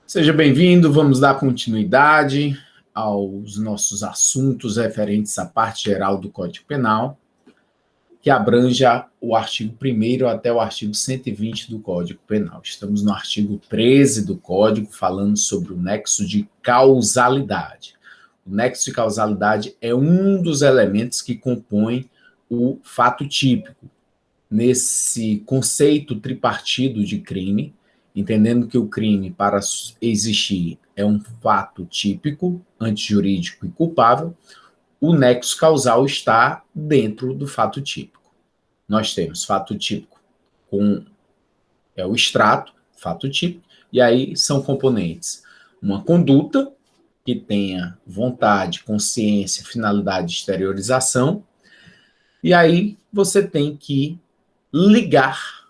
Seja bem-vindo, vamos dar continuidade aos nossos assuntos referentes à parte geral do Código Penal, que abranja o artigo 1º até o artigo 120 do Código Penal. Estamos no artigo 13 do Código, falando sobre o nexo de causalidade. O nexo de causalidade é um dos elementos que compõem o fato típico. Nesse conceito tripartido de crime, entendendo que o crime, para existir, é um fato típico, antijurídico e culpável, o nexo causal está dentro do fato típico. Nós temos fato típico é o extrato, fato típico, e aí são componentes. Uma conduta que tenha vontade, consciência, finalidade de exteriorização, e aí você tem que ligar,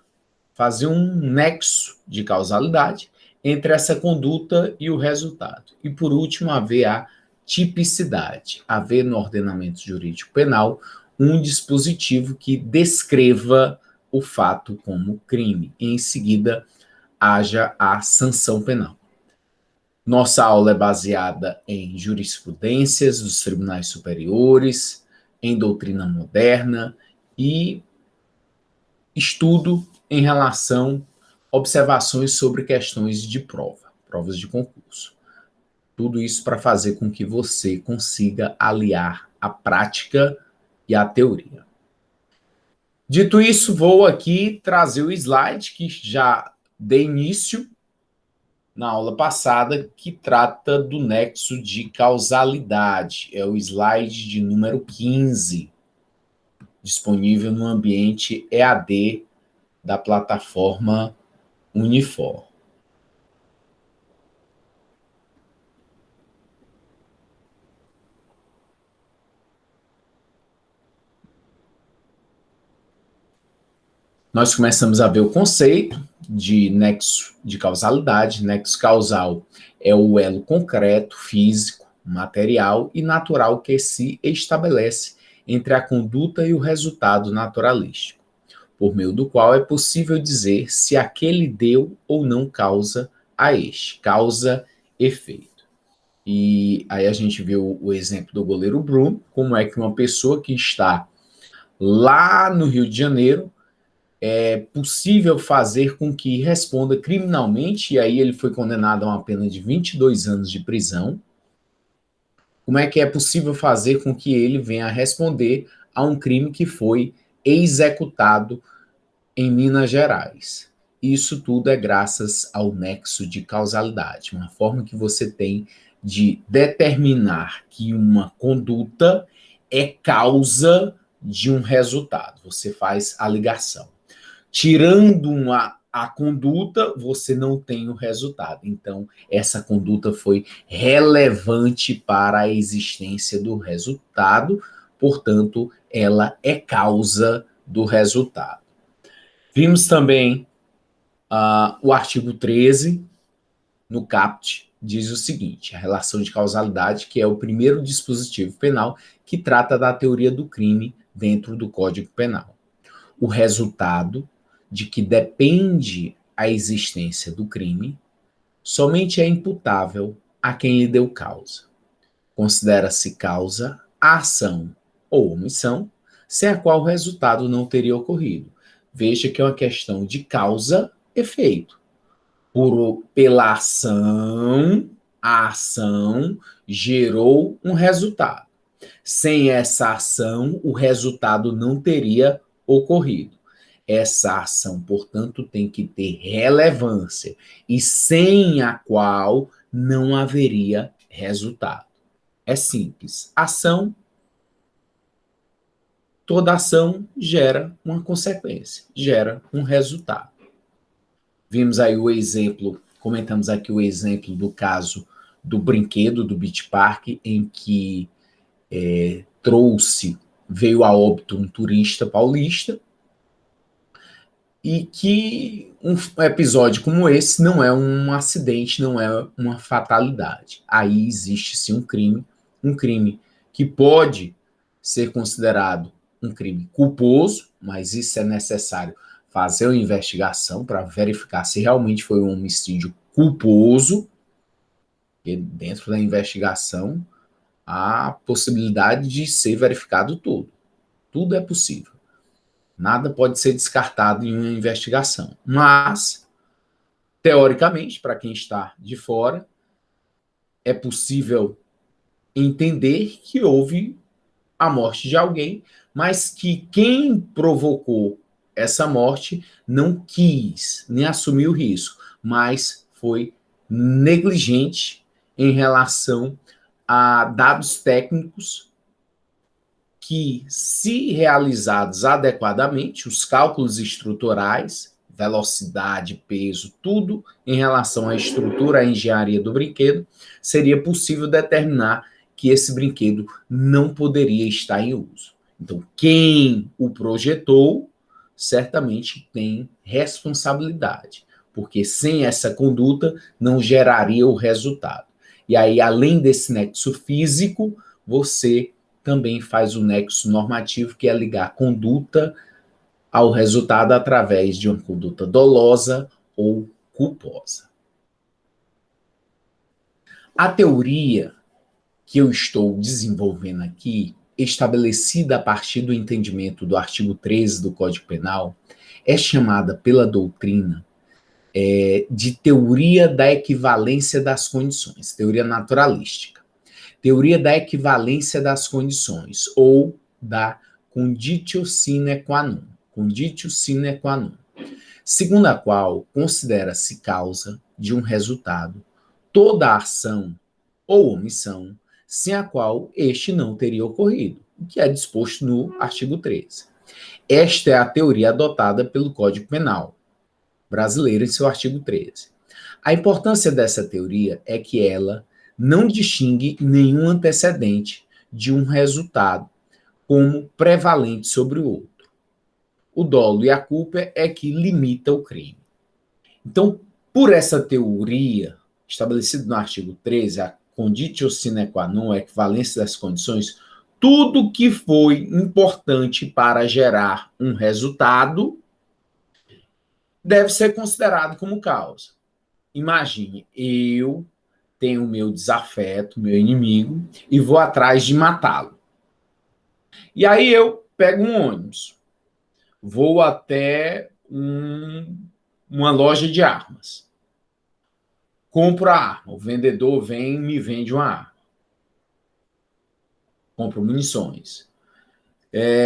fazer um nexo de causalidade entre essa conduta e o resultado. E, por último, haver a tipicidade, haver no ordenamento jurídico penal um dispositivo que descreva o fato como crime. E, em seguida, haja a sanção penal. Nossa aula é baseada em jurisprudências dos tribunais superiores, em doutrina moderna e estudo em relação a observações sobre questões de prova, provas de concurso. Tudo isso para fazer com que você consiga aliar a prática e a teoria. Dito isso, vou aqui trazer o slide que já dei início na aula passada, que trata do nexo de causalidade. É o slide de número 15, disponível no ambiente EAD da plataforma Unifor. Nós começamos a ver o conceito de nexo de causalidade. Nexo causal é o elo concreto, físico, material e natural que se estabelece entre a conduta e o resultado naturalístico, por meio do qual é possível dizer se aquele deu ou não causa a este, causa-efeito. E aí a gente viu o exemplo do goleiro Bruno, como é que uma pessoa que está lá no Rio de Janeiro é possível fazer com que responda criminalmente, e aí ele foi condenado a uma pena de 22 anos de prisão. Como é que é possível fazer com que ele venha a responder a um crime que foi executado em Minas Gerais? Isso tudo é graças ao nexo de causalidade, uma forma que você tem de determinar que uma conduta é causa de um resultado. Você faz a ligação. Tirando a conduta, você não tem o resultado. Então, essa conduta foi relevante para a existência do resultado, portanto, ela é causa do resultado. Vimos também o artigo 13, no caput, diz o seguinte: a relação de causalidade, que é o primeiro dispositivo penal que trata da teoria do crime dentro do Código Penal. O resultado de que depende a existência do crime somente é imputável a quem lhe deu causa. Considera-se causa a ação ou omissão sem a qual o resultado não teria ocorrido. Veja que é uma questão de causa-efeito. Pela ação, a ação gerou um resultado. Sem essa ação, o resultado não teria ocorrido. Essa ação, portanto, tem que ter relevância, e sem a qual não haveria resultado. É simples. Ação, toda ação gera uma consequência, gera um resultado. Vimos aí o exemplo, comentamos aqui o exemplo do caso do brinquedo do Beach Park, em que veio a óbito um turista paulista, e que um episódio como esse não é um acidente, não é uma fatalidade. Aí existe sim um crime que pode ser considerado um crime culposo, mas isso é necessário fazer uma investigação para verificar se realmente foi um homicídio culposo, porque dentro da investigação há possibilidade de ser verificado tudo. Tudo é possível. Nada pode ser descartado em uma investigação. Mas, teoricamente, para quem está de fora, é possível entender que houve a morte de alguém, mas que quem provocou essa morte não quis nem assumir o risco, mas foi negligente em relação a dados técnicos que, se realizados adequadamente, os cálculos estruturais, velocidade, peso, tudo em relação à estrutura, à engenharia do brinquedo, seria possível determinar que esse brinquedo não poderia estar em uso. Então, quem o projetou certamente tem responsabilidade, porque sem essa conduta não geraria o resultado. E aí, além desse nexo físico, você também faz o nexo normativo, que é ligar conduta ao resultado através de uma conduta dolosa ou culposa. A teoria que eu estou desenvolvendo aqui, estabelecida a partir do entendimento do artigo 13 do Código Penal, é chamada pela doutrina de teoria da equivalência das condições, teoria naturalística. Teoria da equivalência das condições, ou da conditio sine qua non. Conditio sine qua non. Segundo a qual considera-se causa de um resultado toda ação ou omissão sem a qual este não teria ocorrido, o que é disposto no artigo 13. Esta é a teoria adotada pelo Código Penal brasileiro em seu artigo 13. A importância dessa teoria é que ela não distingue nenhum antecedente de um resultado como prevalente sobre o outro. O dolo e a culpa é que limita o crime. Então, por essa teoria, estabelecida no artigo 13, a conditio sine qua non, a equivalência das condições, tudo que foi importante para gerar um resultado deve ser considerado como causa. Imagine, eu tenho o meu desafeto, meu inimigo, e vou atrás de matá-lo. E aí eu pego um ônibus, vou até uma loja de armas, compro a arma, o vendedor vem e me vende uma arma, compro munições,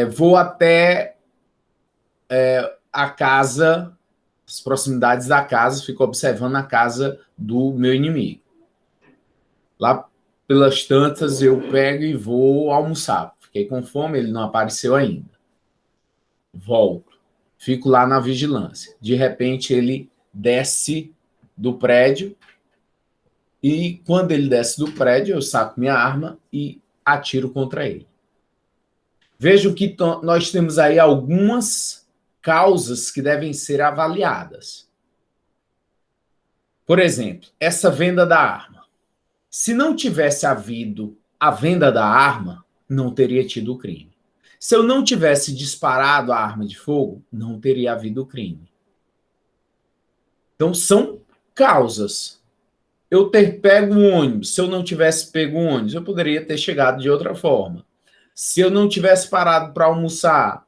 vou até a casa, as proximidades da casa, fico observando a casa do meu inimigo. Lá pelas tantas, eu pego e vou almoçar. Fiquei com fome, ele não apareceu ainda. Volto. Fico lá na vigilância. De repente, ele desce do prédio e, quando ele desce do prédio, eu saco minha arma e atiro contra ele. Vejo que nós temos aí algumas causas que devem ser avaliadas. Por exemplo, essa venda da arma. Se não tivesse havido a venda da arma, não teria tido o crime. Se eu não tivesse disparado a arma de fogo, não teria havido o crime. Então, são causas. Eu ter pego um ônibus, se eu não tivesse pego um ônibus, eu poderia ter chegado de outra forma. Se eu não tivesse parado para almoçar,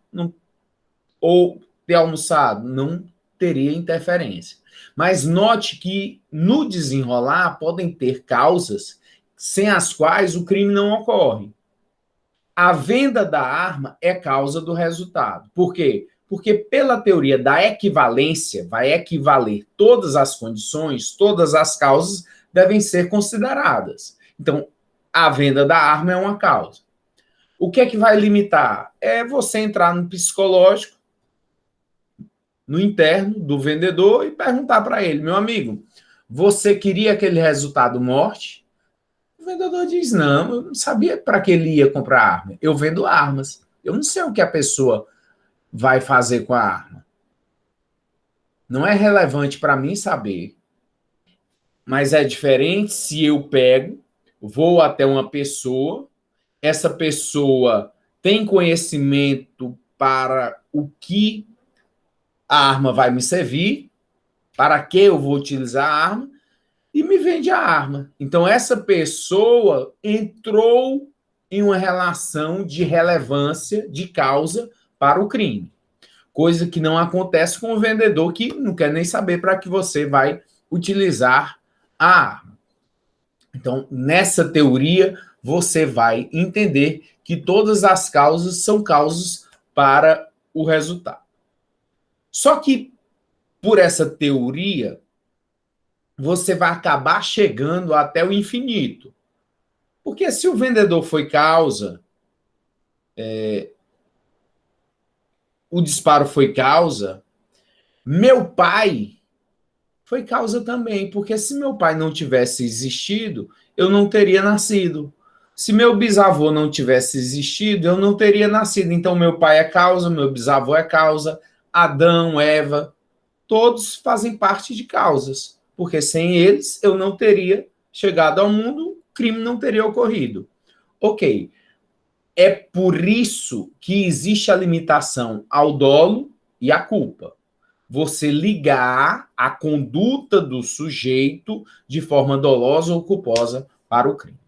ou ter almoçado, não teria interferência. Mas note que no desenrolar podem ter causas sem as quais o crime não ocorre. A venda da arma é causa do resultado. Por quê? Porque pela teoria da equivalência, vai equivaler todas as condições, todas as causas devem ser consideradas. Então, a venda da arma é uma causa. O que é que vai limitar? É você entrar no psicológico, no interno do vendedor e perguntar para ele, meu amigo, você queria aquele resultado morte? O vendedor diz, não, eu não sabia para que ele ia comprar arma. Eu vendo armas. Eu não sei o que a pessoa vai fazer com a arma. Não é relevante para mim saber. Mas é diferente se eu pego, vou até uma pessoa, essa pessoa tem conhecimento para o que a arma vai me servir, para que eu vou utilizar a arma, e me vende a arma. Então, essa pessoa entrou em uma relação de relevância, de causa para o crime. Coisa que não acontece com o vendedor que não quer nem saber para que você vai utilizar a arma. Então, nessa teoria, você vai entender que todas as causas são causas para o resultado. Só que, por essa teoria, você vai acabar chegando até o infinito. Porque se o vendedor foi causa, o disparo foi causa, meu pai foi causa também, porque se meu pai não tivesse existido, eu não teria nascido. Se meu bisavô não tivesse existido, eu não teria nascido. Então, meu pai é causa, meu bisavô é causa, Adão, Eva, todos fazem parte de causas, porque sem eles eu não teria chegado ao mundo, o crime não teria ocorrido. Ok, é por isso que existe a limitação ao dolo e à culpa. Você ligar a conduta do sujeito de forma dolosa ou culposa para o crime.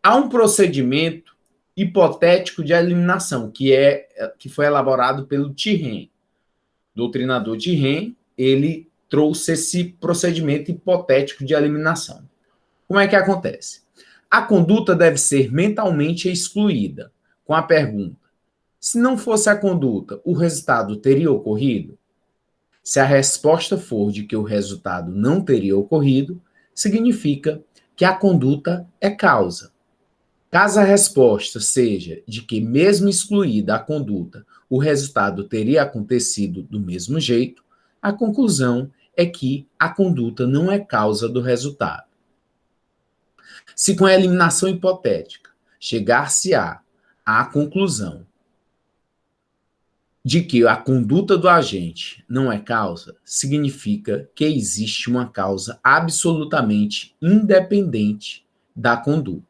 Há um procedimento hipotético de eliminação que foi elaborado pelo Thierry, doutrinador Thierry. Ele trouxe esse procedimento hipotético de eliminação. Como é que acontece? A conduta deve ser mentalmente excluída, com a pergunta: se não fosse a conduta, o resultado teria ocorrido? Se a resposta for de que o resultado não teria ocorrido, significa que a conduta é causa. Caso a resposta seja de que, mesmo excluída a conduta, o resultado teria acontecido do mesmo jeito, a conclusão é que a conduta não é causa do resultado. Se com a eliminação hipotética chegar-se-á à conclusão de que a conduta do agente não é causa, significa que existe uma causa absolutamente independente da conduta.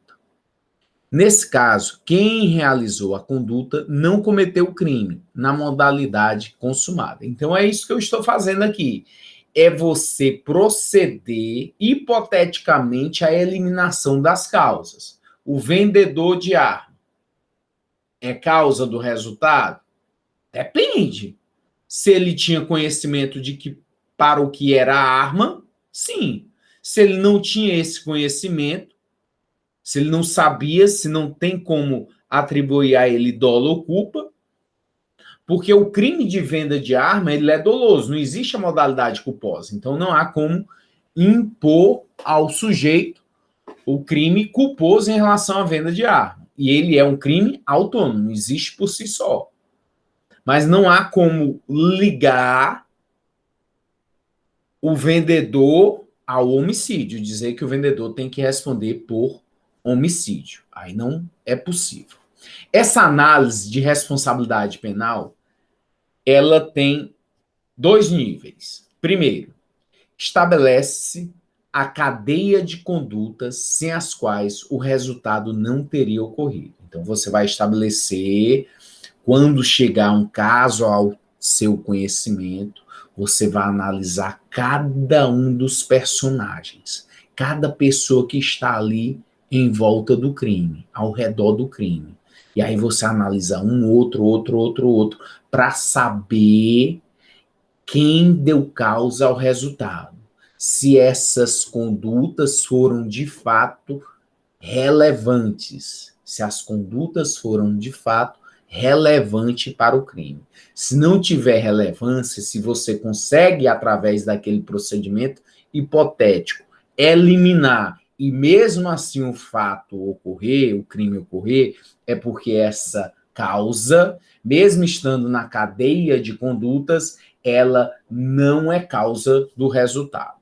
Nesse caso, quem realizou a conduta não cometeu o crime na modalidade consumada. Então é isso que eu estou fazendo aqui. É você proceder hipoteticamente à eliminação das causas. O vendedor de arma é causa do resultado? Depende. Se ele tinha conhecimento de que para o que era a arma, sim. Se ele não tinha esse conhecimento, se ele não sabia, se não tem como atribuir a ele dolo ou culpa, porque o crime de venda de arma ele é doloso, não existe a modalidade culposa. Então não há como impor ao sujeito o crime culposo em relação à venda de arma. E ele é um crime autônomo, não existe por si só. Mas não há como ligar o vendedor ao homicídio, dizer que o vendedor tem que responder por homicídio. Aí não é possível. Essa análise de responsabilidade penal, ela tem dois níveis. Primeiro, estabelece a cadeia de condutas sem as quais o resultado não teria ocorrido. Então, você vai estabelecer, quando chegar um caso ao seu conhecimento, você vai analisar cada um dos personagens, cada pessoa que está ali em volta do crime, ao redor do crime. E aí você analisa um, outro, para saber quem deu causa ao resultado. Se essas condutas foram de fato relevantes, se as condutas foram de fato relevante para o crime. Se não tiver relevância, se você consegue, através daquele procedimento hipotético, eliminar e mesmo assim o fato ocorrer, o crime ocorrer, é porque essa causa, mesmo estando na cadeia de condutas, ela não é causa do resultado.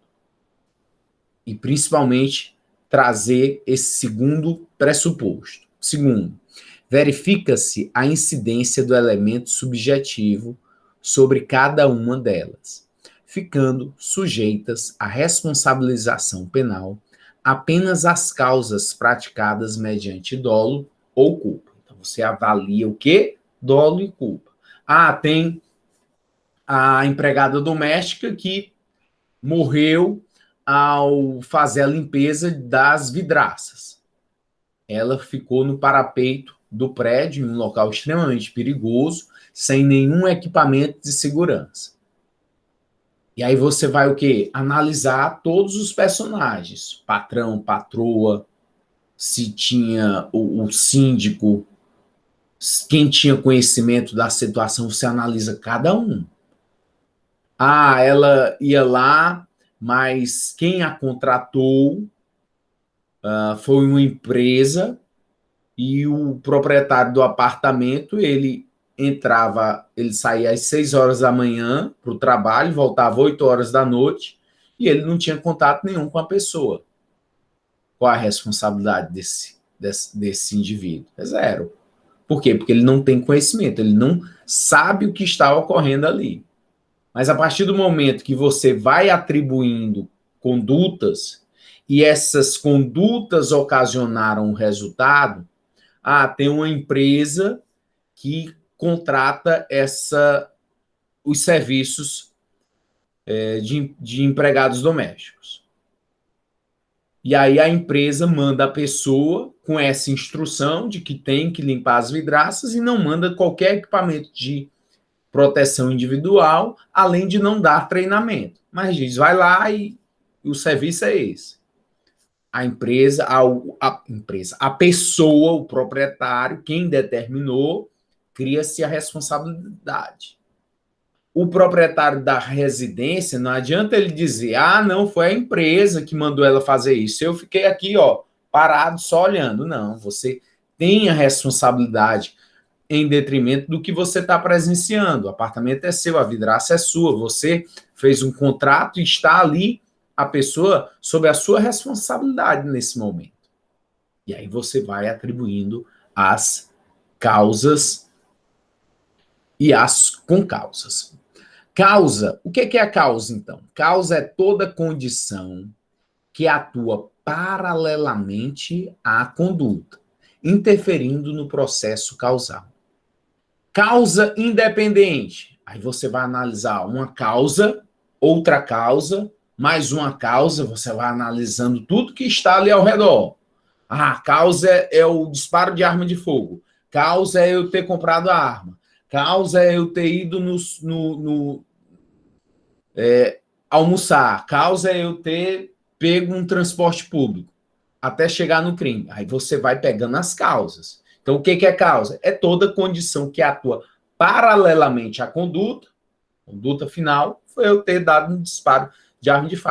E principalmente trazer esse segundo pressuposto. Segundo, verifica-se a incidência do elemento subjetivo sobre cada uma delas, ficando sujeitas à responsabilização penal apenas as causas praticadas mediante dolo ou culpa. Então, você avalia o quê? Dolo e culpa. Ah, tem a empregada doméstica que morreu ao fazer a limpeza das vidraças. Ela ficou no parapeito do prédio, em um local extremamente perigoso, sem nenhum equipamento de segurança. E aí você vai o quê? Analisar todos os personagens, patrão, patroa, se tinha o síndico, quem tinha conhecimento da situação, você analisa cada um. Ah, ela ia lá, mas quem a contratou foi uma empresa e o proprietário do apartamento, ele saía às 6 horas da manhã para o trabalho, voltava 8 horas da noite e ele não tinha contato nenhum com a pessoa. Qual a responsabilidade desse indivíduo? É zero. Por quê? Porque ele não tem conhecimento, ele não sabe o que está ocorrendo ali. Mas a partir do momento que você vai atribuindo condutas e essas condutas ocasionaram um resultado, tem uma empresa que contrata os serviços de empregados domésticos. E aí a empresa manda a pessoa com essa instrução de que tem que limpar as vidraças e não manda qualquer equipamento de proteção individual, além de não dar treinamento. Mas diz, vai lá e o serviço é esse. A pessoa, o proprietário, quem determinou, cria-se a responsabilidade. O proprietário da residência, não adianta ele dizer, não, foi a empresa que mandou ela fazer isso. Eu fiquei aqui, parado, só olhando. Não, você tem a responsabilidade em detrimento do que você está presenciando. O apartamento é seu, a vidraça é sua, você fez um contrato e está ali a pessoa sob a sua responsabilidade nesse momento. E aí você vai atribuindo as causas e as concausas. Causa, o que é a causa, então? Causa é toda condição que atua paralelamente à conduta, interferindo no processo causal. Causa independente. Aí você vai analisar uma causa, outra causa, mais uma causa, você vai analisando tudo que está ali ao redor. Causa é o disparo de arma de fogo. Causa é eu ter comprado a arma. Causa é eu ter ido almoçar. Causa é eu ter pego um transporte público até chegar no crime. Aí você vai pegando as causas. Então, o que é causa? É toda condição que atua paralelamente à conduta final, foi eu ter dado um disparo de arma de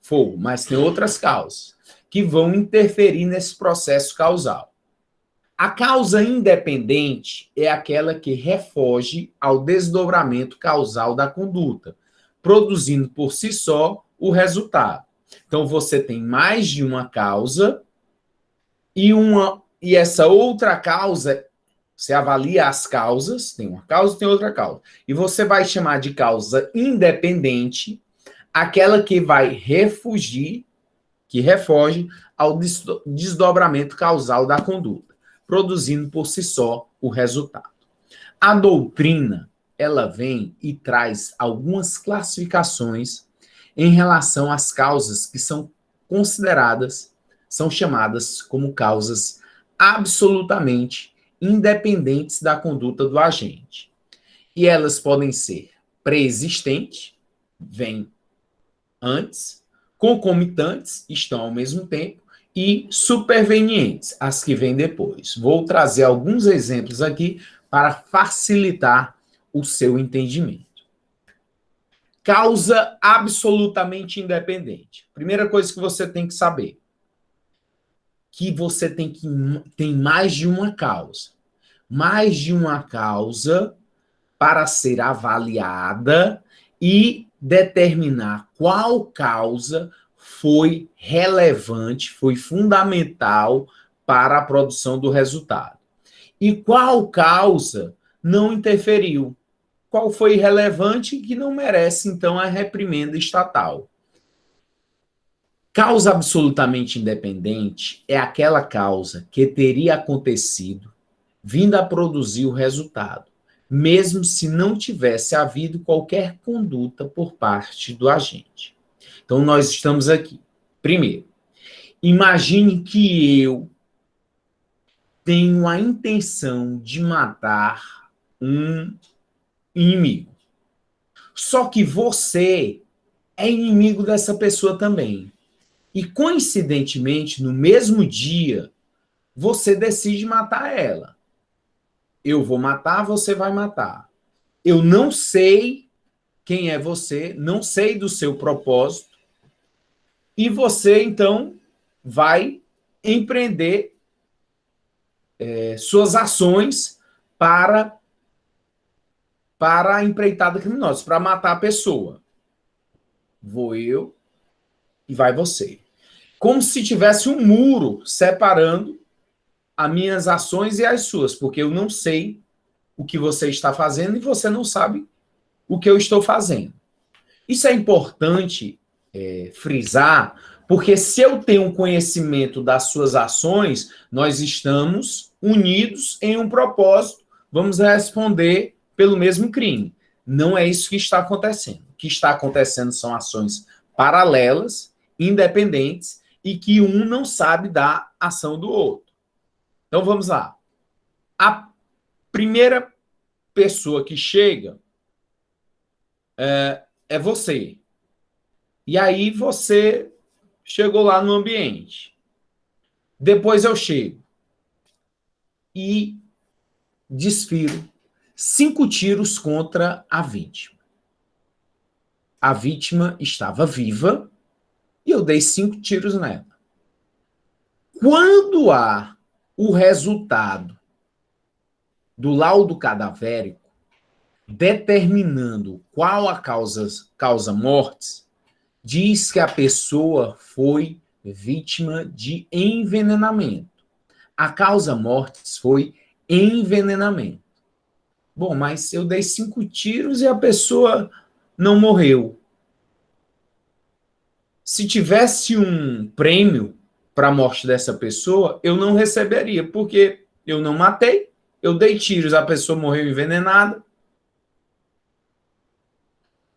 fogo, mas tem outras causas que vão interferir nesse processo causal. A causa independente é aquela que refoge ao desdobramento causal da conduta, produzindo por si só o resultado. Então, você tem mais de uma causa e essa outra causa, você avalia as causas, tem uma causa e tem outra causa. E você vai chamar de causa independente aquela que vai que refoge ao desdobramento causal da conduta, produzindo por si só o resultado. A doutrina, ela vem e traz algumas classificações em relação às causas que são chamadas como causas absolutamente independentes da conduta do agente. E elas podem ser pré-existentes, vêm antes, concomitantes, estão ao mesmo tempo, e supervenientes, as que vêm depois. Vou trazer alguns exemplos aqui para facilitar o seu entendimento. Causa absolutamente independente. Primeira coisa que você tem que saber, que você tem mais de uma causa. Mais de uma causa para ser avaliada e determinar qual causa foi relevante, foi fundamental para a produção do resultado. E qual causa não interferiu? Qual foi relevante e que não merece, então, a reprimenda estatal? Causa absolutamente independente é aquela causa que teria acontecido, vindo a produzir o resultado, mesmo se não tivesse havido qualquer conduta por parte do agente. Então, nós estamos aqui. Primeiro, imagine que eu tenho a intenção de matar um inimigo. Só que você é inimigo dessa pessoa também. E, coincidentemente, no mesmo dia, você decide matar ela. Eu vou matar, você vai matar. Eu não sei quem é você, não sei do seu propósito, e você, então, vai empreender suas ações para a empreitada criminosa, para matar a pessoa. Vou eu e vai você. Como se tivesse um muro separando as minhas ações e as suas, porque eu não sei o que você está fazendo e você não sabe o que eu estou fazendo. Isso é importante frisar, porque se eu tenho conhecimento das suas ações, nós estamos unidos em um propósito, vamos responder pelo mesmo crime. Não é isso que está acontecendo. O que está acontecendo são ações paralelas, independentes, e que um não sabe da ação do outro. Então vamos lá. A primeira pessoa que chega é você. E aí você chegou lá no ambiente. Depois eu chego e desfiro 5 tiros contra a vítima. A vítima estava viva e eu dei 5 tiros nela. Quando há o resultado do laudo cadavérico determinando qual a causa mortes, diz que a pessoa foi vítima de envenenamento. A causa mortes foi envenenamento. Bom, mas eu dei 5 tiros e a pessoa não morreu. Se tivesse um prêmio para a morte dessa pessoa, eu não receberia, porque eu não matei, eu dei tiros, a pessoa morreu envenenada.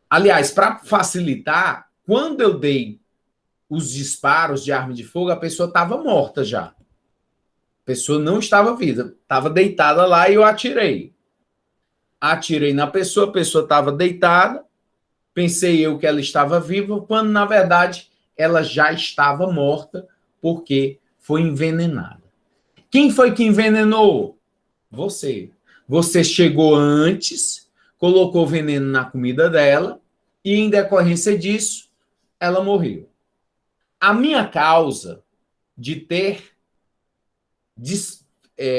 Aliás, para facilitar, quando eu dei os disparos de arma de fogo, a pessoa estava morta já. A pessoa não estava viva, estava deitada lá e eu atirei. Atirei na pessoa, a pessoa estava deitada, pensei eu que ela estava viva, quando na verdade ela já estava morta, porque foi envenenada. Quem foi que envenenou? Você. Você chegou antes, colocou veneno na comida dela, e em decorrência disso, ela morreu. A minha causa de ter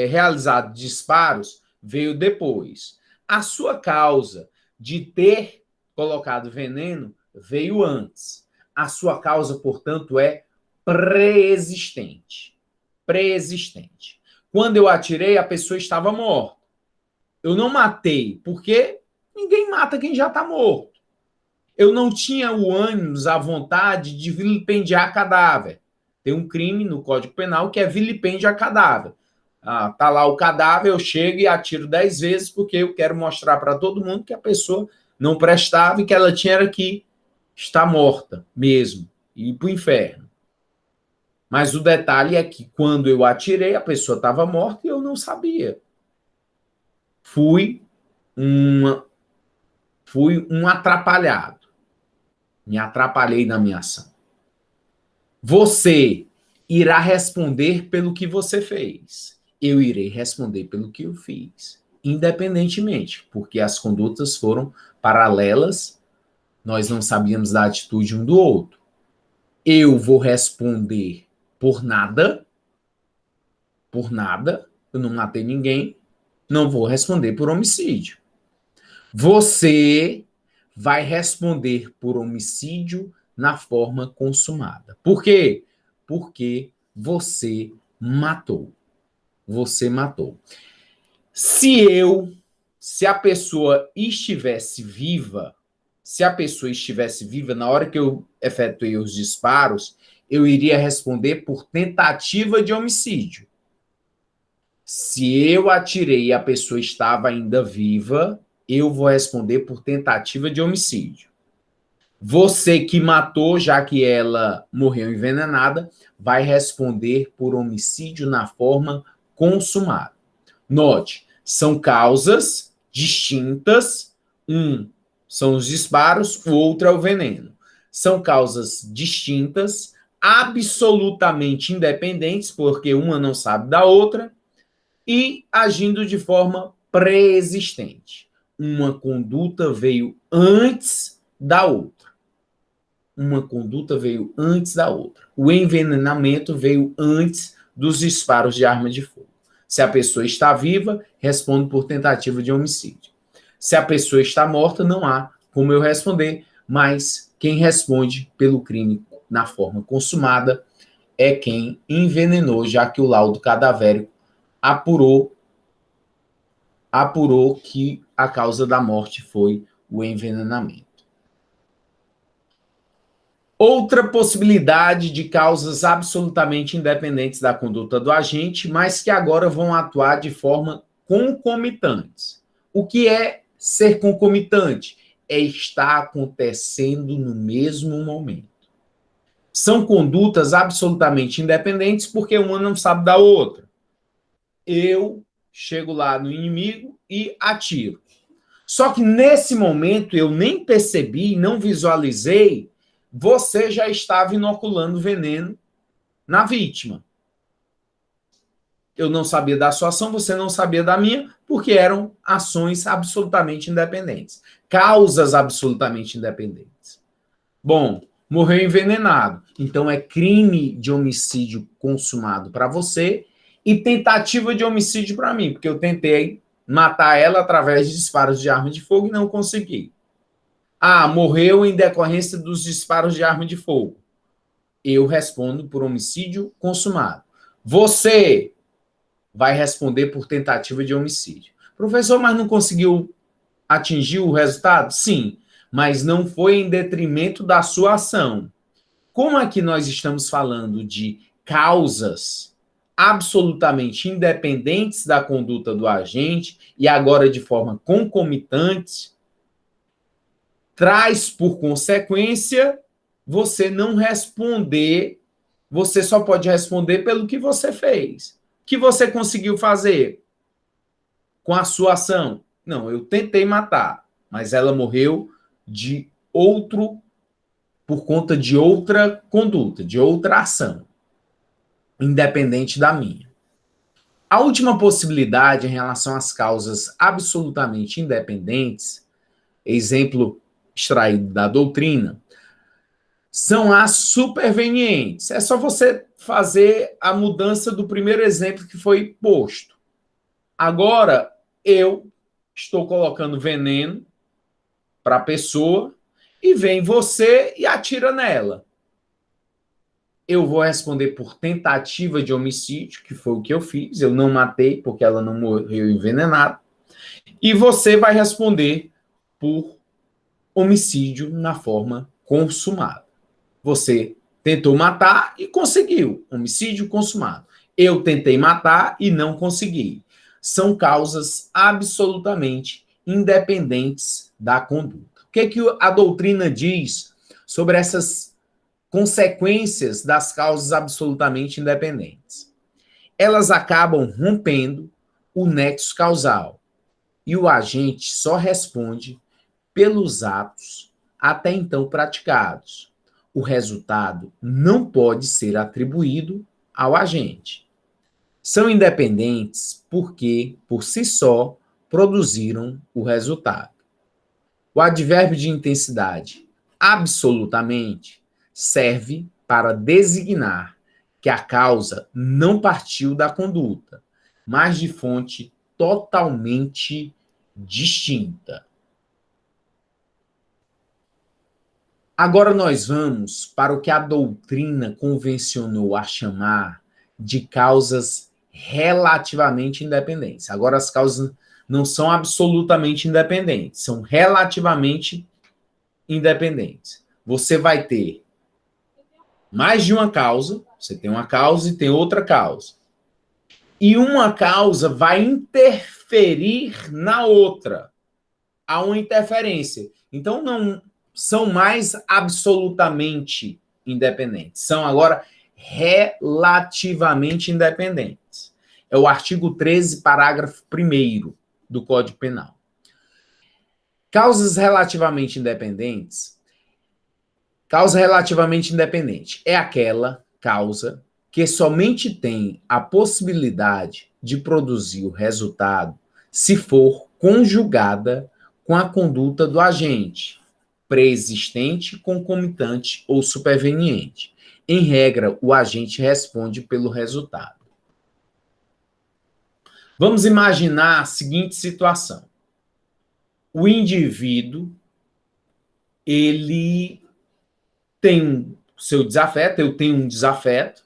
realizado disparos veio depois. A sua causa de ter colocado veneno veio antes. A sua causa, portanto, é pré-existente. Pré-existente. Quando eu atirei, a pessoa estava morta. Eu não matei, porque ninguém mata quem já está morto. Eu não tinha o ânimo, a vontade de vilipendiar cadáver. Tem um crime no Código Penal que é vilipêndio a cadáver. Tá lá o cadáver, eu chego e atiro 10 vezes porque eu quero mostrar para todo mundo que a pessoa não prestava e que ela tinha que estar morta mesmo e ir para o inferno. Mas o detalhe é que quando eu atirei, a pessoa estava morta e eu não sabia. Fui um atrapalhado. Me atrapalhei na minha ação. Você irá responder pelo que você fez. Eu irei responder pelo que eu fiz. Independentemente, porque as condutas foram paralelas, nós não sabíamos da atitude um do outro. Eu vou responder por nada, eu não matei ninguém, não vou responder por homicídio. Você vai responder por homicídio na forma consumada. Por quê? Porque você matou. Você matou. Se a pessoa estivesse viva, na hora que eu efetuei os disparos, eu iria responder por tentativa de homicídio. Se eu atirei e a pessoa estava ainda viva, eu vou responder por tentativa de homicídio. Você que matou, já que ela morreu envenenada, vai responder por homicídio na forma consumada. Note, são causas distintas. Um são os disparos, o outro é o veneno. São causas distintas, absolutamente independentes, porque uma não sabe da outra, e agindo de forma pré-existente. Uma conduta veio antes da outra. Uma conduta veio antes da outra. O envenenamento veio antes dos disparos de arma de fogo. Se a pessoa está viva, respondo por tentativa de homicídio. Se a pessoa está morta, não há como eu responder, mas quem responde pelo crime na forma consumada é quem envenenou, já que o laudo cadavérico apurou que a causa da morte foi o envenenamento. Outra possibilidade de causas absolutamente independentes da conduta do agente, mas que agora vão atuar de forma concomitante. O que é ser concomitante? É estar acontecendo no mesmo momento. São condutas absolutamente independentes porque uma não sabe da outra. Eu chego lá no inimigo e atiro. Só que nesse momento eu nem percebi, não visualizei, você já estava inoculando veneno na vítima. Eu não sabia da sua ação, você não sabia da minha, porque eram ações absolutamente independentes. Causas absolutamente independentes. Bom, morreu envenenado. Então é crime de homicídio consumado para você e tentativa de homicídio para mim, porque eu tentei matar ela através de disparos de arma de fogo e não consegui. Ah, morreu em decorrência dos disparos de arma de fogo. Eu respondo por homicídio consumado. Você vai responder por tentativa de homicídio. Professor, mas não conseguiu atingir o resultado? Sim, mas não foi em detrimento da sua ação. Como aqui nós estamos falando de causas absolutamente independentes da conduta do agente e agora de forma concomitante, traz por consequência você não responder, você só pode responder pelo que você fez. O que você conseguiu fazer com a sua ação? Não, eu tentei matar, mas ela morreu de outro, por conta de outra conduta, de outra ação, independente da minha. A última possibilidade em relação às causas absolutamente independentes, exemplo extraído da doutrina, são as supervenientes. É só você fazer a mudança do primeiro exemplo que foi posto. Agora, eu estou colocando veneno para a pessoa e vem você e atira nela. Eu vou responder por tentativa de homicídio, que foi o que eu fiz. Eu não matei porque ela não morreu envenenada. E você vai responder por homicídio na forma consumada. Você tentou matar e conseguiu. Homicídio consumado. Eu tentei matar e não consegui. São causas absolutamente independentes da conduta. O que a doutrina diz sobre essas consequências das causas absolutamente independentes? Elas acabam rompendo o nexo causal e o agente só responde pelos atos até então praticados. O resultado não pode ser atribuído ao agente. São independentes porque, por si só, produziram o resultado. O advérbio de intensidade, absolutamente, serve para designar que a causa não partiu da conduta, mas de fonte totalmente distinta. Agora nós vamos para o que a doutrina convencionou a chamar de causas relativamente independentes. Agora as causas não são absolutamente independentes, são relativamente independentes. Você vai ter mais de uma causa, você tem uma causa e tem outra causa. E uma causa vai interferir na outra. Há uma interferência. Então, não são mais absolutamente independentes. São agora relativamente independentes. É o artigo 13, parágrafo 1º do Código Penal. Causas relativamente independentes. Causa relativamente independente é aquela causa que somente tem a possibilidade de produzir o resultado se for conjugada com a conduta do agente, pré-existente, concomitante ou superveniente. Em regra, o agente responde pelo resultado. Vamos imaginar a seguinte situação. O indivíduo, ele tem o seu desafeto, eu tenho um desafeto,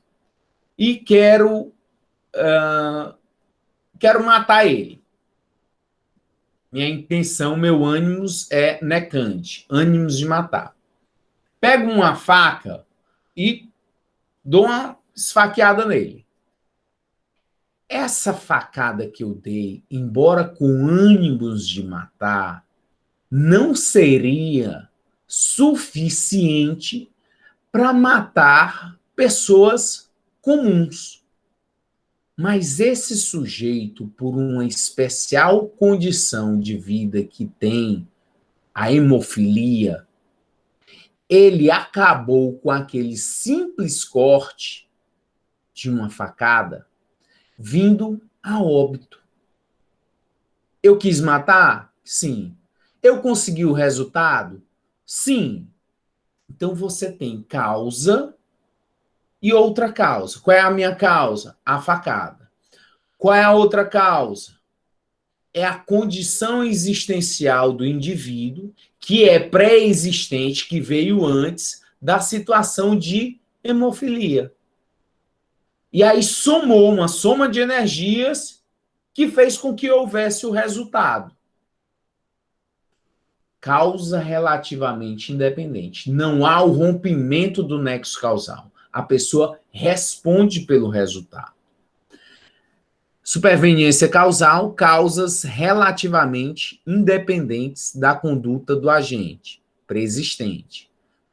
e quero matar ele. Minha intenção, meu ânimos é necante, ânimos de matar. Pego uma faca e dou uma esfaqueada nele. Essa facada que eu dei, embora com ânimos de matar, não seria suficiente para matar pessoas comuns. Mas esse sujeito, por uma especial condição de vida que tem, a hemofilia, ele acabou com aquele simples corte de uma facada, vindo a óbito. Eu quis matar? Sim. Eu consegui o resultado? Sim. Então você tem causa e outra causa. Qual é a minha causa? A facada. Qual é a outra causa? É a condição existencial do indivíduo que é pré-existente, que veio antes da situação de hemofilia. E aí somou uma soma de energias que fez com que houvesse o resultado. Causa relativamente independente. Não há o rompimento do nexo causal. A pessoa responde pelo resultado. Superveniência causal, causas relativamente independentes da conduta do agente, preexistente.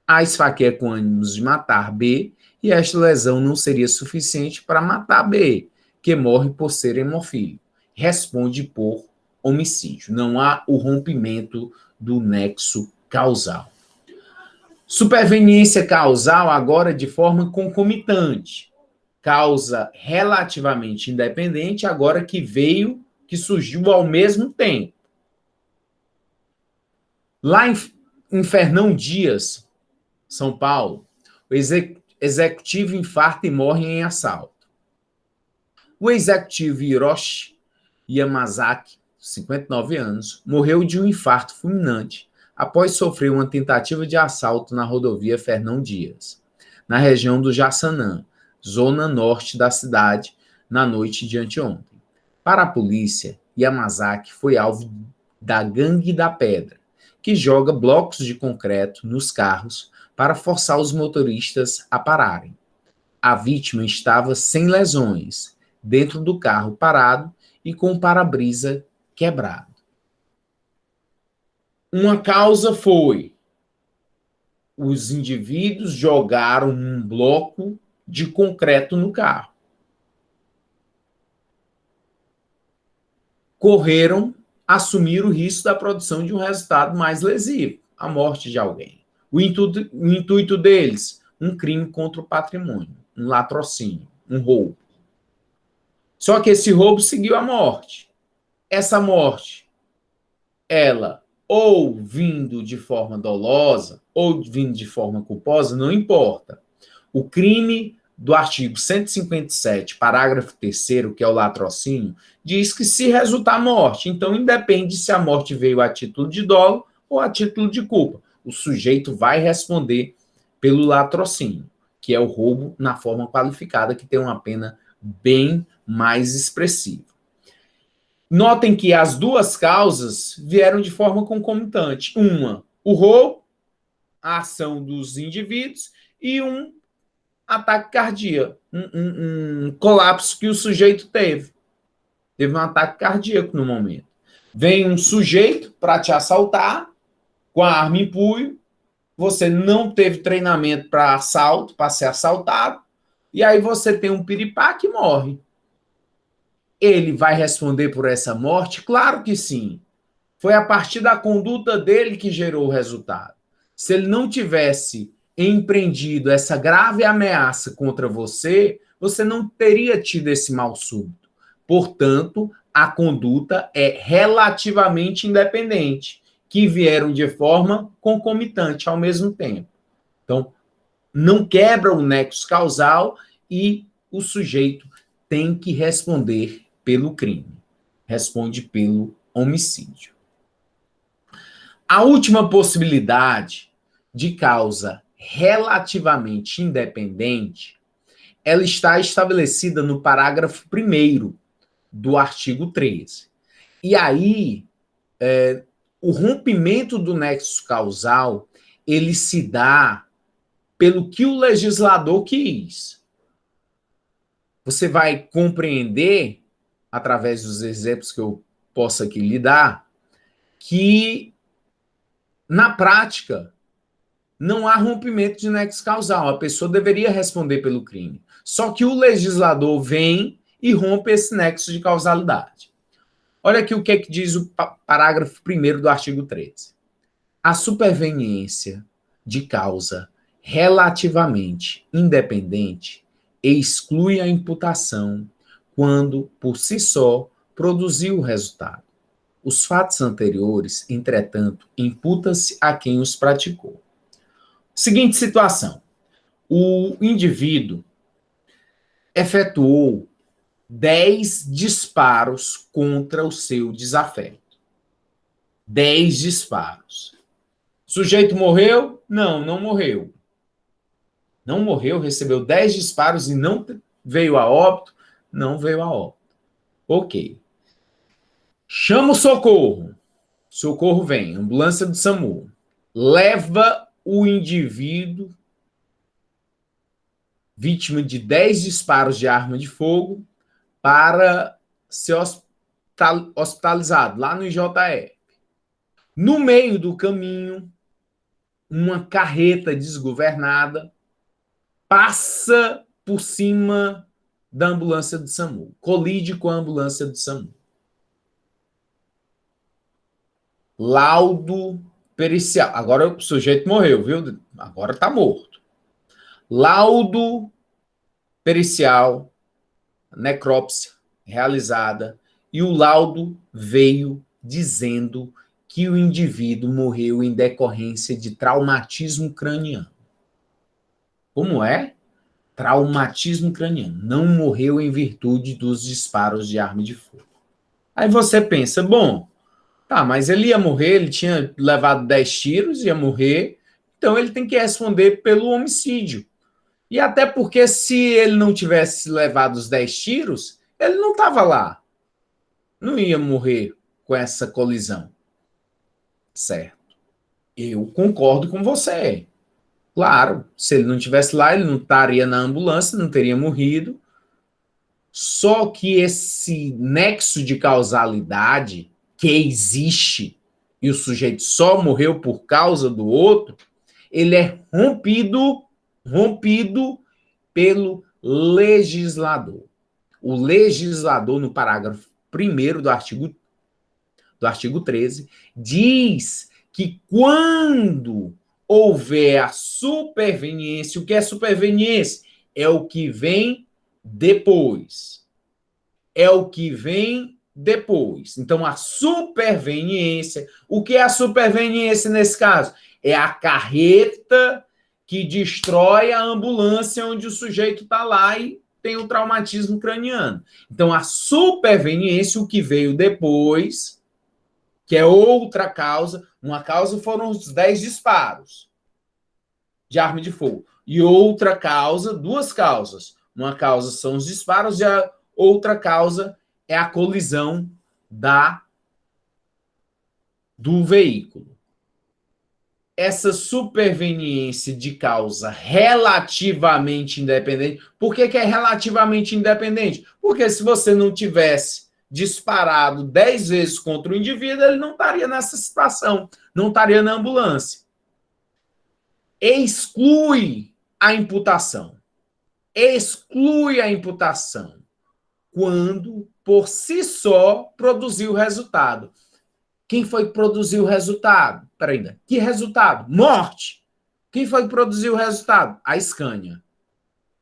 A esfaqueia com ânimos de matar B, e esta lesão não seria suficiente para matar B, que morre por ser hemofílico. Responde por homicídio. Não há o rompimento do nexo causal. Superveniência causal agora de forma concomitante. Causa relativamente independente, agora que surgiu ao mesmo tempo. Lá em Fernão Dias, São Paulo, o executivo infarta e morre em assalto. O executivo Hiroshi Yamazaki, 59 anos, morreu de um infarto fulminante após sofrer uma tentativa de assalto na rodovia Fernão Dias, na região do Jaçanã, zona norte da cidade, na noite de anteontem. Para a polícia, Yamazaki foi alvo da Gangue da Pedra, que joga blocos de concreto nos carros para forçar os motoristas a pararem. A vítima estava sem lesões, dentro do carro parado e com o para-brisa quebrado. Uma causa foi: os indivíduos jogaram um bloco de concreto no carro. Correram assumir o risco da produção de um resultado mais lesivo, a morte de alguém. O intuito deles, um crime contra o patrimônio, um latrocínio, um roubo. Só que esse roubo seguiu a morte. Essa morte, ela ou vindo de forma dolosa, ou vindo de forma culposa, não importa. O crime do artigo 157, parágrafo 3º, que é o latrocínio, diz que se resultar morte, então independe se a morte veio a título de dolo ou a título de culpa. O sujeito vai responder pelo latrocínio, que é o roubo na forma qualificada, que tem uma pena bem mais expressiva. Notem que as duas causas vieram de forma concomitante. Uma, o roubo, a ação dos indivíduos, e um ataque cardíaco, um colapso que o sujeito teve. Teve um ataque cardíaco no momento. Vem um sujeito para te assaltar, com a arma em punho, você não teve treinamento para assalto, para ser assaltado, e aí você tem um piripá que morre. Ele vai responder por essa morte? Claro que sim. Foi a partir da conduta dele que gerou o resultado. Se ele não tivesse empreendido essa grave ameaça contra você, você não teria tido esse mal súbito. Portanto, a conduta é relativamente independente, que vieram de forma concomitante ao mesmo tempo. Então, não quebra o nexo causal e o sujeito tem que responder pelo crime. Responde pelo homicídio. A última possibilidade de causa relativamente independente, ela está estabelecida no parágrafo 1º do artigo 13. E aí, o rompimento do nexo causal, ele se dá pelo que o legislador quis. Você vai compreender, através dos exemplos que eu posso aqui lhe dar, que, na prática, não há rompimento de nexo causal. A pessoa deveria responder pelo crime. Só que o legislador vem e rompe esse nexo de causalidade. Olha aqui o que é que diz o parágrafo 1º do artigo 13. A superveniência de causa relativamente independente exclui a imputação quando, por si só, produziu o resultado. Os fatos anteriores, entretanto, imputa-se a quem os praticou. Seguinte situação. O indivíduo efetuou 10 disparos contra o seu desafeto. 10 disparos. O sujeito morreu? Não, não morreu. Não morreu, recebeu 10 disparos e não veio a óbito? Não veio a óbito. Ok. Chama o socorro. Socorro vem, ambulância do SAMU. Leva o indivíduo vítima de 10 disparos de arma de fogo para ser hospitalizado lá no IJF. No meio do caminho, uma carreta desgovernada passa por cima da ambulância do SAMU, colide com a ambulância do SAMU. Laudo pericial. Agora o sujeito morreu, viu? Agora está morto. Laudo pericial, necrópsia realizada, e o laudo veio dizendo que o indivíduo morreu em decorrência de traumatismo craniano. Como é? Traumatismo craniano. Não morreu em virtude dos disparos de arma de fogo. Aí você pensa, bom, tá, mas ele ia morrer, ele tinha levado 10 tiros, ia morrer, então ele tem que responder pelo homicídio. E até porque se ele não tivesse levado os 10 tiros, ele não estava lá. Não ia morrer com essa colisão. Certo. Eu concordo com você. Claro, se ele não estivesse lá, ele não estaria na ambulância, não teria morrido. Só que esse nexo de causalidade que existe e o sujeito só morreu por causa do outro, ele é rompido pelo legislador. O legislador, no parágrafo 1º do artigo 13, diz que quando houver a superveniência, o que é superveniência? É o que vem depois. É o que vem depois. Então, a superveniência, o que é a superveniência nesse caso? É a carreta que destrói a ambulância onde o sujeito está lá e tem o traumatismo craniano. Então, a superveniência, o que veio depois, que é outra causa, uma causa foram os 10 disparos de arma de fogo, e outra causa, duas causas. Uma causa são os disparos e a outra causa é a colisão do veículo. Essa superveniência de causa relativamente independente. Por que é relativamente independente? Porque se você não tivesse disparado 10 vezes contra o indivíduo, ele não estaria nessa situação, não estaria na ambulância. exclui a imputação. Exclui a imputação quando, por si só, produziu o resultado. Quem foi que produziu o resultado? Peraí, que resultado? Morte! Quem foi que produziu o resultado? A Scania.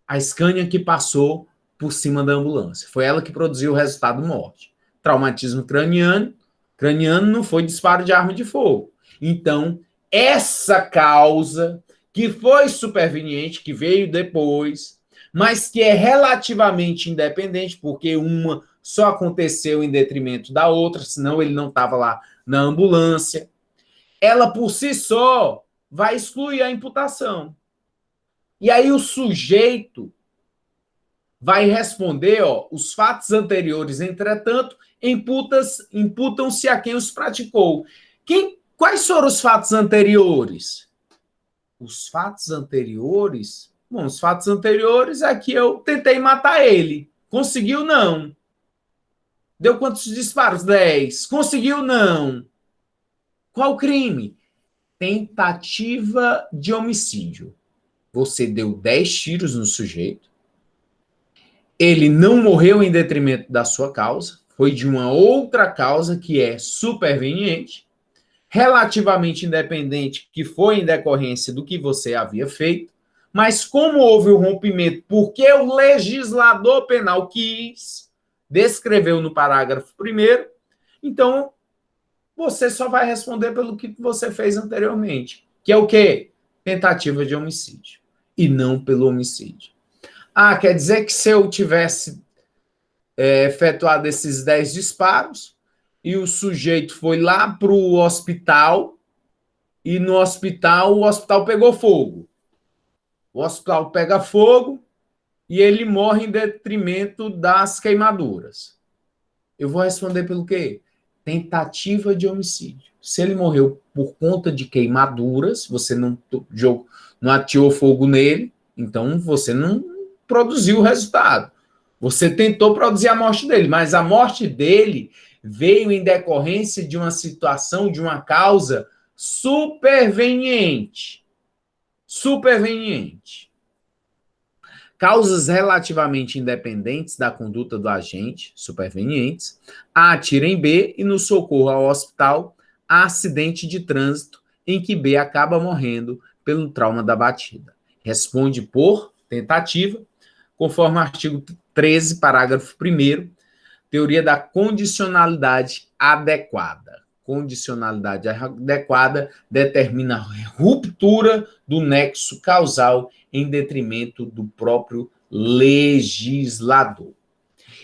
A Scania que passou por cima da ambulância. Foi ela que produziu o resultado morte. Traumatismo craniano. Craniano não foi disparo de arma de fogo. Então, essa causa que foi superveniente, que veio depois, mas que é relativamente independente, porque uma só aconteceu em detrimento da outra, senão ele não estava lá na ambulância, ela por si só vai excluir a imputação. E aí o sujeito vai responder, os fatos anteriores, entretanto, imputam-se a quem os praticou. Quais foram os fatos anteriores? Os fatos anteriores? Bom, os fatos anteriores é que eu tentei matar ele. Conseguiu, não. Deu quantos disparos? 10. Conseguiu, não. Qual o crime? Tentativa de homicídio. Você deu 10 tiros no sujeito. Ele não morreu em detrimento da sua causa. Foi de uma outra causa que é superveniente, relativamente independente, que foi em decorrência do que você havia feito. Mas como houve o rompimento, porque o legislador penal quis, descreveu no parágrafo 1º, então você só vai responder pelo que você fez anteriormente, que é o quê? Tentativa de homicídio, e não pelo homicídio. Ah, quer dizer que se eu tivesse efetuado esses 10 disparos e o sujeito foi lá para o hospital e no hospital o hospital pegou fogo. O hospital pega fogo e ele morre em detrimento das queimaduras. Eu vou responder pelo quê? Tentativa de homicídio. Se ele morreu por conta de queimaduras, você não atirou fogo nele, então você não produziu o resultado. Você tentou produzir a morte dele, mas a morte dele veio em decorrência de uma situação, de uma causa superveniente. Superveniente. Causas relativamente independentes da conduta do agente, supervenientes, A atira em B e no socorro ao hospital há acidente de trânsito em que B acaba morrendo pelo trauma da batida. Responde por tentativa, conforme o artigo 13, parágrafo 1º, teoria da condicionalidade adequada. Condicionalidade adequada determina a ruptura do nexo causal em detrimento do próprio legislador.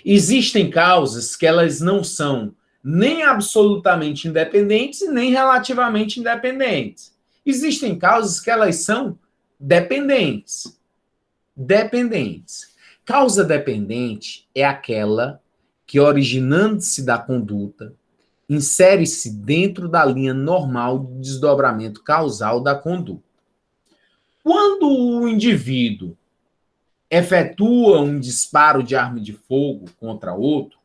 Existem causas que elas não são nem absolutamente independentes nem relativamente independentes. Existem causas que elas são dependentes. Dependentes. Causa dependente é aquela que, originando-se da conduta, insere-se dentro da linha normal de desdobramento causal da conduta. Quando o indivíduo efetua um disparo de arma de fogo contra outro,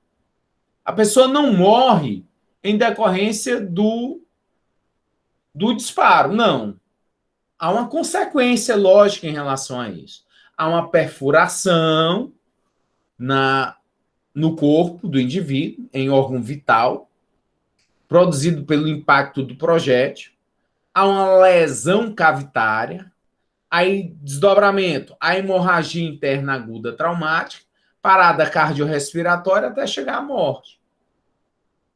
a pessoa não morre em decorrência do disparo, não. Há uma consequência lógica em relação a isso. Há uma perfuração no corpo do indivíduo, em órgão vital, produzido pelo impacto do projétil. Há uma lesão cavitária, aí desdobramento, a hemorragia interna aguda traumática, parada cardiorrespiratória até chegar à morte.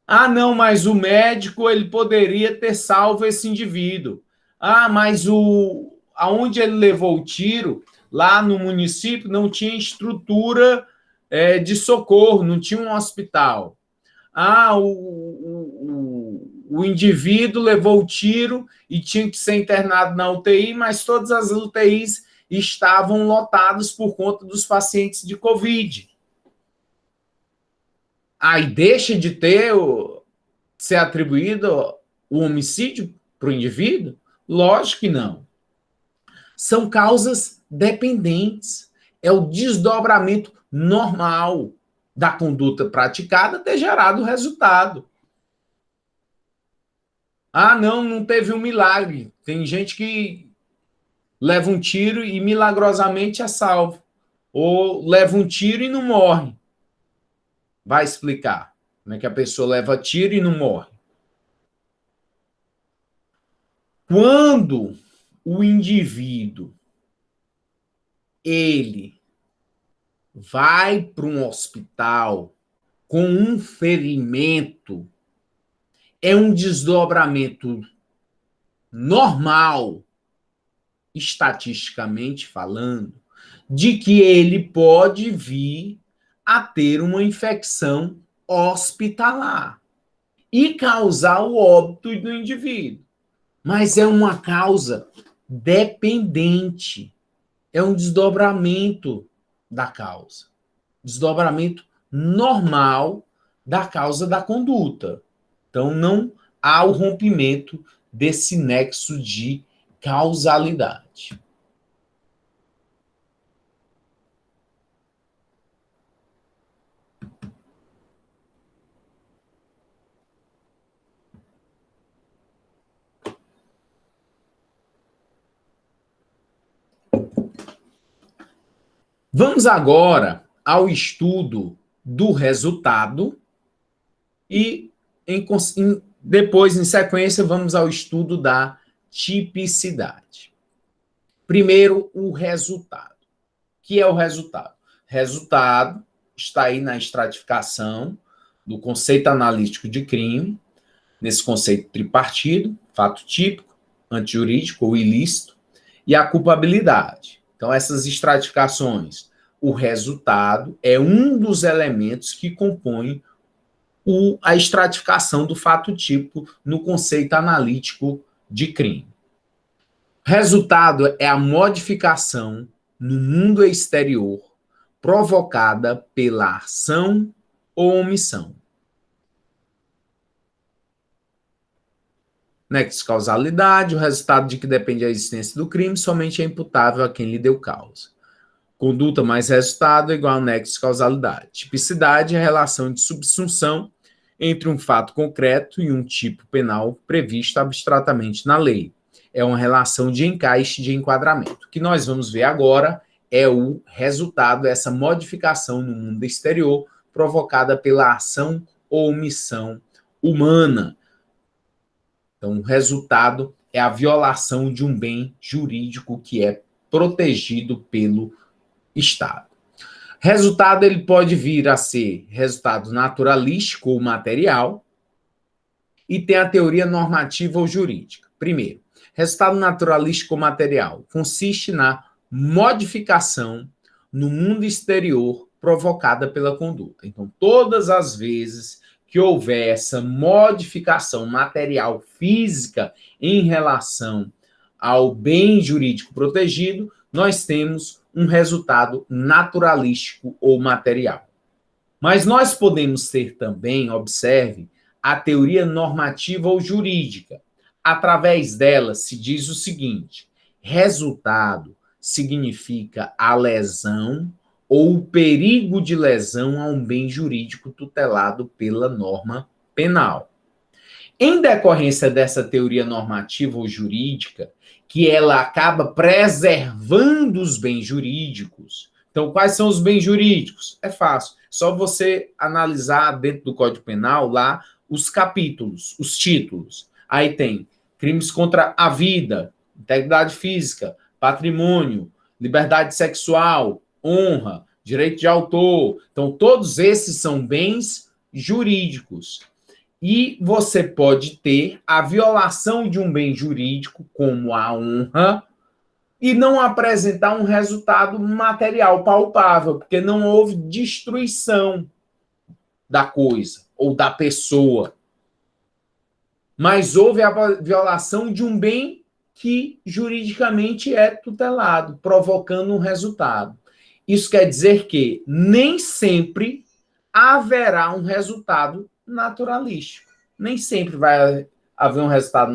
Ah, não, mas o médico ele poderia ter salvo esse indivíduo. Ah, mas aonde ele levou o tiro, lá no município, não tinha estrutura de socorro, não tinha um hospital. Ah, o indivíduo levou o tiro e tinha que ser internado na UTI, mas todas as UTIs estavam lotadas por conta dos pacientes de Covid. Aí deixa de ser atribuído o homicídio para o indivíduo? Lógico que não. São causas dependentes. É o desdobramento normal da conduta praticada ter gerado o resultado. Ah, não teve um milagre. Tem gente que leva um tiro e milagrosamente é salvo. Ou leva um tiro e não morre. Vai explicar como é que a pessoa leva tiro e não morre. Quando o indivíduo ele vai para um hospital com um ferimento, é um desdobramento normal, estatisticamente falando, de que ele pode vir a ter uma infecção hospitalar e causar o óbito do indivíduo. Mas é uma causa dependente, é um desdobramento da causa, desdobramento normal da causa da conduta. Então, não há o rompimento desse nexo de causalidade. Vamos agora ao estudo do resultado e depois, em sequência, vamos ao estudo da tipicidade. Primeiro, o resultado. O que é o resultado? Resultado está aí na estratificação do conceito analítico de crime, nesse conceito tripartido, fato típico, antijurídico ou ilícito, e a culpabilidade. Então, essas estratificações, o resultado é um dos elementos que compõem a estratificação do fato típico no conceito analítico de crime. Resultado é a modificação no mundo exterior provocada pela ação ou omissão. Nexo causalidade, o resultado de que depende a existência do crime somente é imputável a quem lhe deu causa. Conduta mais resultado é igual a nexo causalidade. Tipicidade é a relação de subsunção entre um fato concreto e um tipo penal previsto abstratamente na lei. É uma relação de encaixe de enquadramento. O que nós vamos ver agora é o resultado, essa modificação no mundo exterior provocada pela ação ou omissão humana. Então, o resultado é a violação de um bem jurídico que é protegido pelo Estado. Resultado, ele pode vir a ser resultado naturalístico ou material, e tem a teoria normativa ou jurídica. Primeiro, resultado naturalístico ou material consiste na modificação no mundo exterior provocada pela conduta. Então, todas as vezes que houver essa modificação material física em relação ao bem jurídico protegido, nós temos um resultado naturalístico ou material. Mas nós podemos ter também, observe, a teoria normativa ou jurídica. Através dela se diz o seguinte: resultado significa a lesão ou o perigo de lesão a um bem jurídico tutelado pela norma penal. Em decorrência dessa teoria normativa ou jurídica, que ela acaba preservando os bens jurídicos. Então, quais são os bens jurídicos? É fácil. Só você analisar dentro do Código Penal lá os capítulos, os títulos. Aí tem crimes contra a vida, integridade física, patrimônio, liberdade sexual, honra, direito de autor. Então, todos esses são bens jurídicos. E você pode ter a violação de um bem jurídico, como a honra, e não apresentar um resultado material palpável, porque não houve destruição da coisa ou da pessoa. Mas houve a violação de um bem que juridicamente é tutelado, provocando um resultado. Isso quer dizer que nem sempre haverá um resultado naturalístico. Nem sempre vai haver um resultado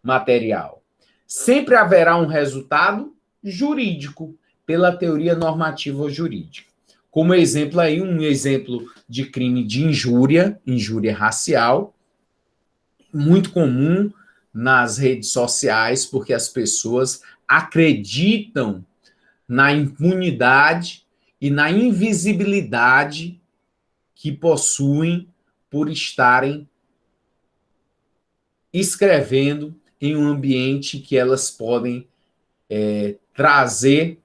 material. Sempre haverá um resultado jurídico, pela teoria normativa ou jurídica. Como exemplo aí, um exemplo de crime de injúria racial, muito comum nas redes sociais, porque as pessoas acreditam na impunidade e na invisibilidade que possuem por estarem escrevendo em um ambiente que elas podem trazer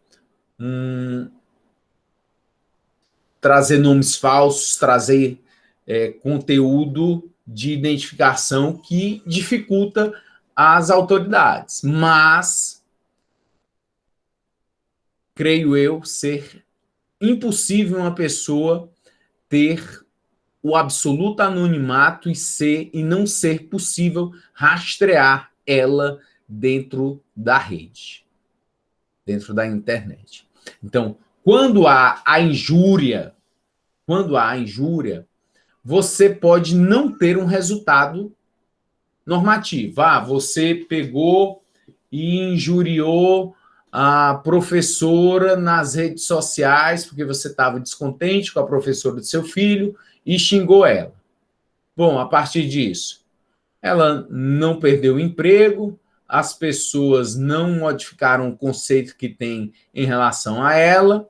nomes falsos, trazer conteúdo de identificação que dificulta as autoridades. Mas, creio eu, ser impossível uma pessoa ter o absoluto anonimato e não ser possível rastrear ela dentro da rede, dentro da internet. Então, quando há a injúria, você pode não ter um resultado normativo. Você pegou e injuriou a professora nas redes sociais porque você estava descontente com a professora do seu filho e xingou ela. Bom, a partir disso, ela não perdeu o emprego, as pessoas não modificaram o conceito que tem em relação a ela,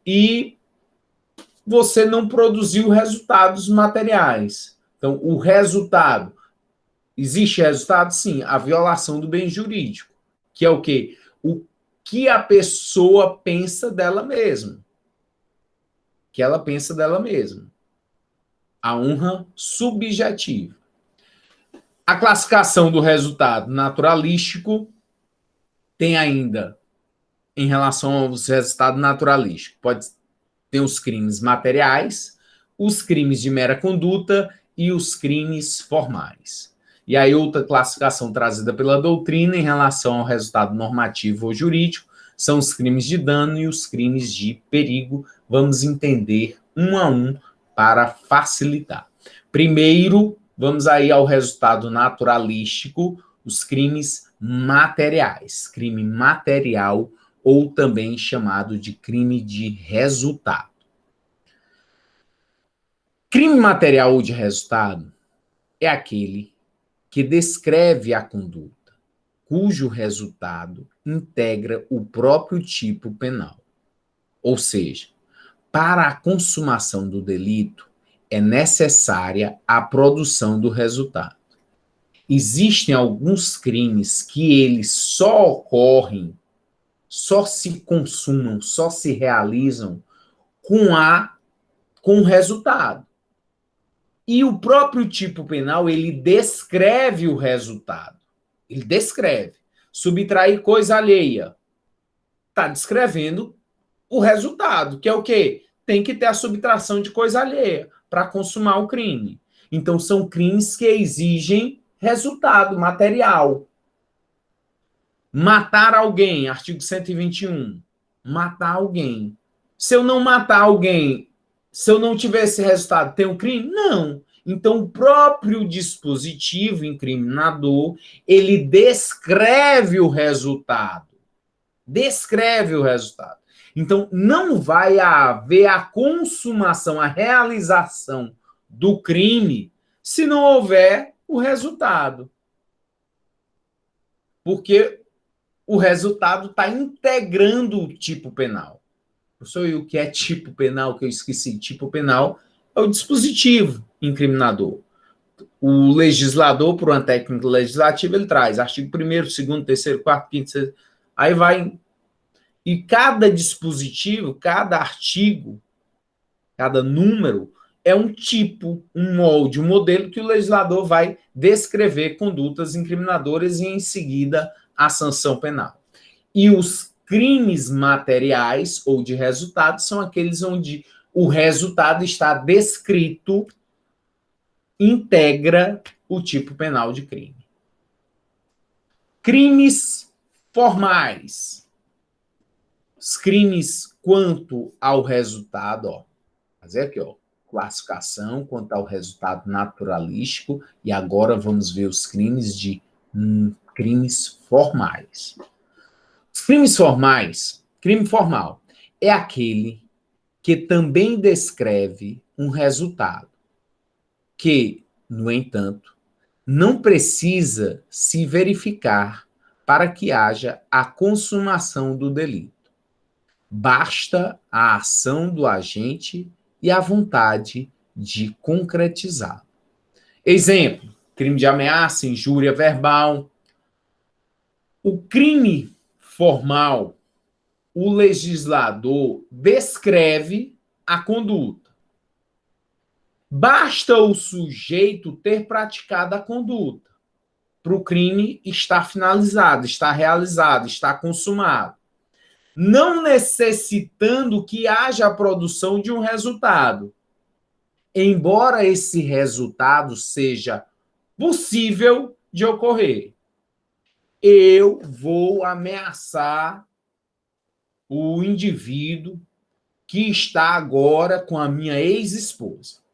e você não produziu resultados materiais. Então, o resultado, existe resultado? Sim, a violação do bem jurídico, que é o quê? O que a pessoa pensa dela mesma. Que ela pensa dela mesma. A honra subjetiva. A classificação do resultado naturalístico tem ainda, em relação aos resultados naturalísticos, pode ter os crimes materiais, os crimes de mera conduta e os crimes formais. E aí outra classificação trazida pela doutrina em relação ao resultado normativo ou jurídico são os crimes de dano e os crimes de perigo. Vamos entender um a um para facilitar. Primeiro, vamos aí ao resultado naturalístico, os crimes materiais. Crime material ou também chamado de crime de resultado. Crime material ou de resultado é aquele que descreve a conduta, cujo resultado integra o próprio tipo penal. Ou seja, para a consumação do delito, é necessária a produção do resultado. Existem alguns crimes que eles só ocorrem, só se consumam, só se realizam com o resultado. E o próprio tipo penal, ele descreve o resultado. Ele descreve. Subtrair coisa alheia. Está descrevendo o resultado, que é o quê? Tem que ter a subtração de coisa alheia para consumar o crime. Então, são crimes que exigem resultado material. Matar alguém, artigo 121. Matar alguém. Se eu não matar alguém, se eu não tiver esse resultado, tem um crime? Não. Então, o próprio dispositivo incriminador, ele descreve o resultado. Descreve o resultado. Então, não vai haver a consumação, a realização do crime se não houver o resultado. Porque o resultado está integrando o tipo penal. Professor, e o que é tipo penal que eu esqueci? Tipo penal é o dispositivo incriminador. O legislador, por uma técnica legislativa, ele traz artigo 1º, 2º, 3º, 4º, 5º, 6º, aí vai. E cada dispositivo, cada artigo, cada número é um tipo, um molde, um modelo que o legislador vai descrever condutas incriminadoras e, em seguida, a sanção penal. E os crimes materiais ou de resultado são aqueles onde o resultado está descrito, integra o tipo penal de crime. Crimes formais. Os crimes quanto ao resultado, ó, fazer aqui, ó, classificação quanto ao resultado naturalístico, e agora vamos ver os crimes de crimes formais. Os crimes formais, crime formal, é aquele que também descreve um resultado, que, no entanto, não precisa se verificar para que haja a consumação do delito. Basta a ação do agente e a vontade de concretizar. Exemplo: crime de ameaça, injúria verbal. O crime formal, o legislador descreve a conduta. Basta o sujeito ter praticado a conduta para o crime estar finalizado, estar realizado, estar consumado, não necessitando que haja a produção de um resultado, embora esse resultado seja possível de ocorrer. Eu vou ameaçar o indivíduo que está agora com a minha ex-esposa.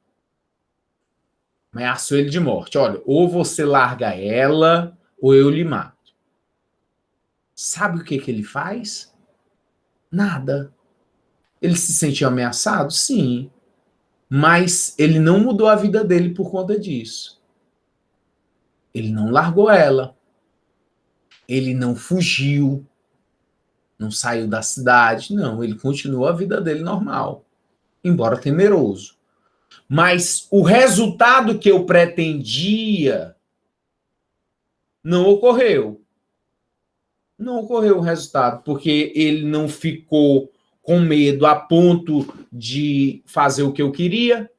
Ameaço ele de morte. Olha, ou você larga ela, ou eu lhe mato. Sabe o que ele faz? Nada. Ele se sentiu ameaçado? Sim. Mas ele não mudou a vida dele por conta disso. Ele não largou ela. Ele não fugiu. Não saiu da cidade. Não, ele continuou a vida dele normal. Embora temeroso. Mas o resultado que eu pretendia não ocorreu. Não ocorreu o resultado, porque ele não ficou com medo a ponto de fazer o que eu queria.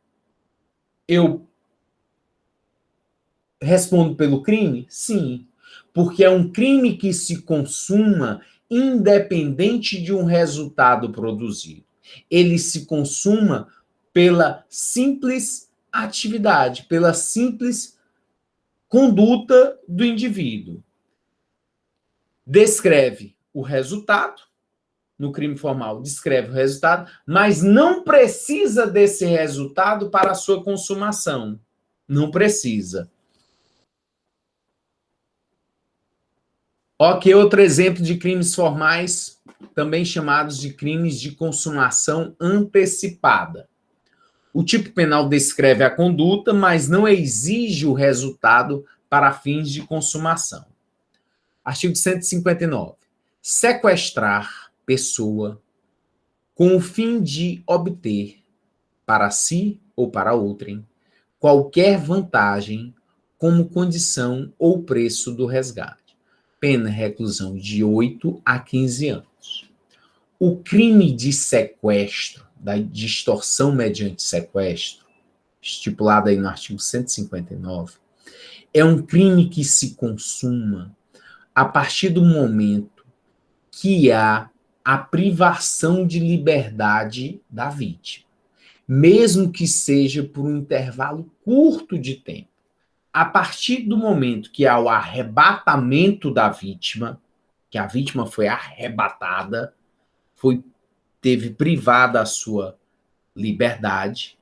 Eu respondo pelo crime? Sim. Porque é um crime que se consuma independente de um resultado produzido. Ele se consuma pela simples atividade, pela simples conduta do indivíduo. Descreve o resultado, no crime formal, descreve o resultado, mas não precisa desse resultado para a sua consumação. Não precisa. Ok, outro exemplo de crimes formais, também chamados de crimes de consumação antecipada. O tipo penal descreve a conduta, mas não exige o resultado para fins de consumação. Artigo 159. Sequestrar pessoa com o fim de obter, para si ou para outrem, qualquer vantagem como condição ou preço do resgate. Pena reclusão de 8 a 15 anos. O crime de sequestro, de extorsão mediante sequestro, estipulado aí no artigo 159, é um crime que se consuma a partir do momento que há a privação de liberdade da vítima, mesmo que seja por um intervalo curto de tempo. A partir do momento que há o arrebatamento da vítima, que a vítima foi arrebatada, teve privada a sua liberdade,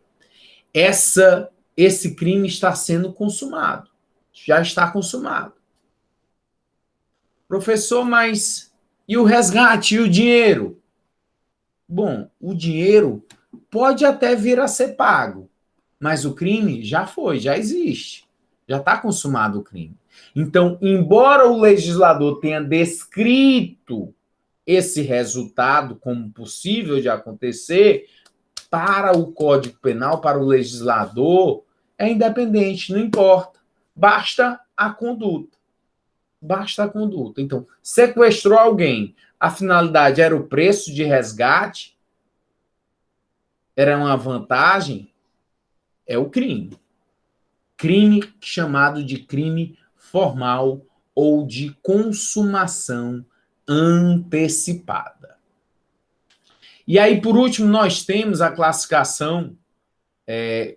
esse crime está sendo consumado, já está consumado. Professor, mas e o resgate, e o dinheiro? Bom, o dinheiro pode até vir a ser pago, mas o crime já foi, já existe, já está consumado o crime. Então, embora o legislador tenha descrito esse resultado como possível de acontecer, para o Código Penal, para o legislador, é independente, não importa. Basta a conduta. Basta a conduta. Então, sequestrou alguém, a finalidade era o preço de resgate, era uma vantagem, é o crime. Crime chamado de crime formal ou de consumação antecipada. E aí, por último, nós temos a classificação,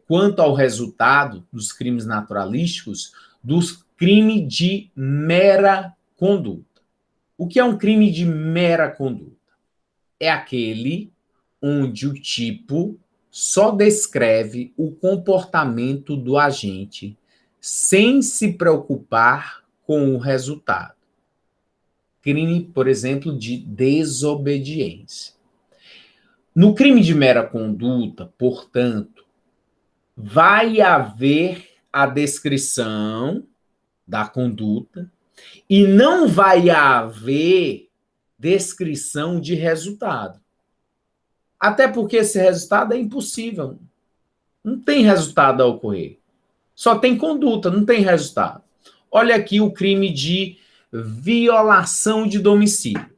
quanto ao resultado dos crimes naturalísticos, dos crimes de mera conduta. O que é um crime de mera conduta? É aquele onde o tipo só descreve o comportamento do agente sem se preocupar com o resultado. Crime, por exemplo, de desobediência. No crime de mera conduta, portanto, vai haver a descrição da conduta, E não vai haver descrição de resultado. Até porque esse resultado é impossível. Não tem resultado a ocorrer. Só tem conduta, não tem resultado. Olha aqui o crime de violação de domicílio,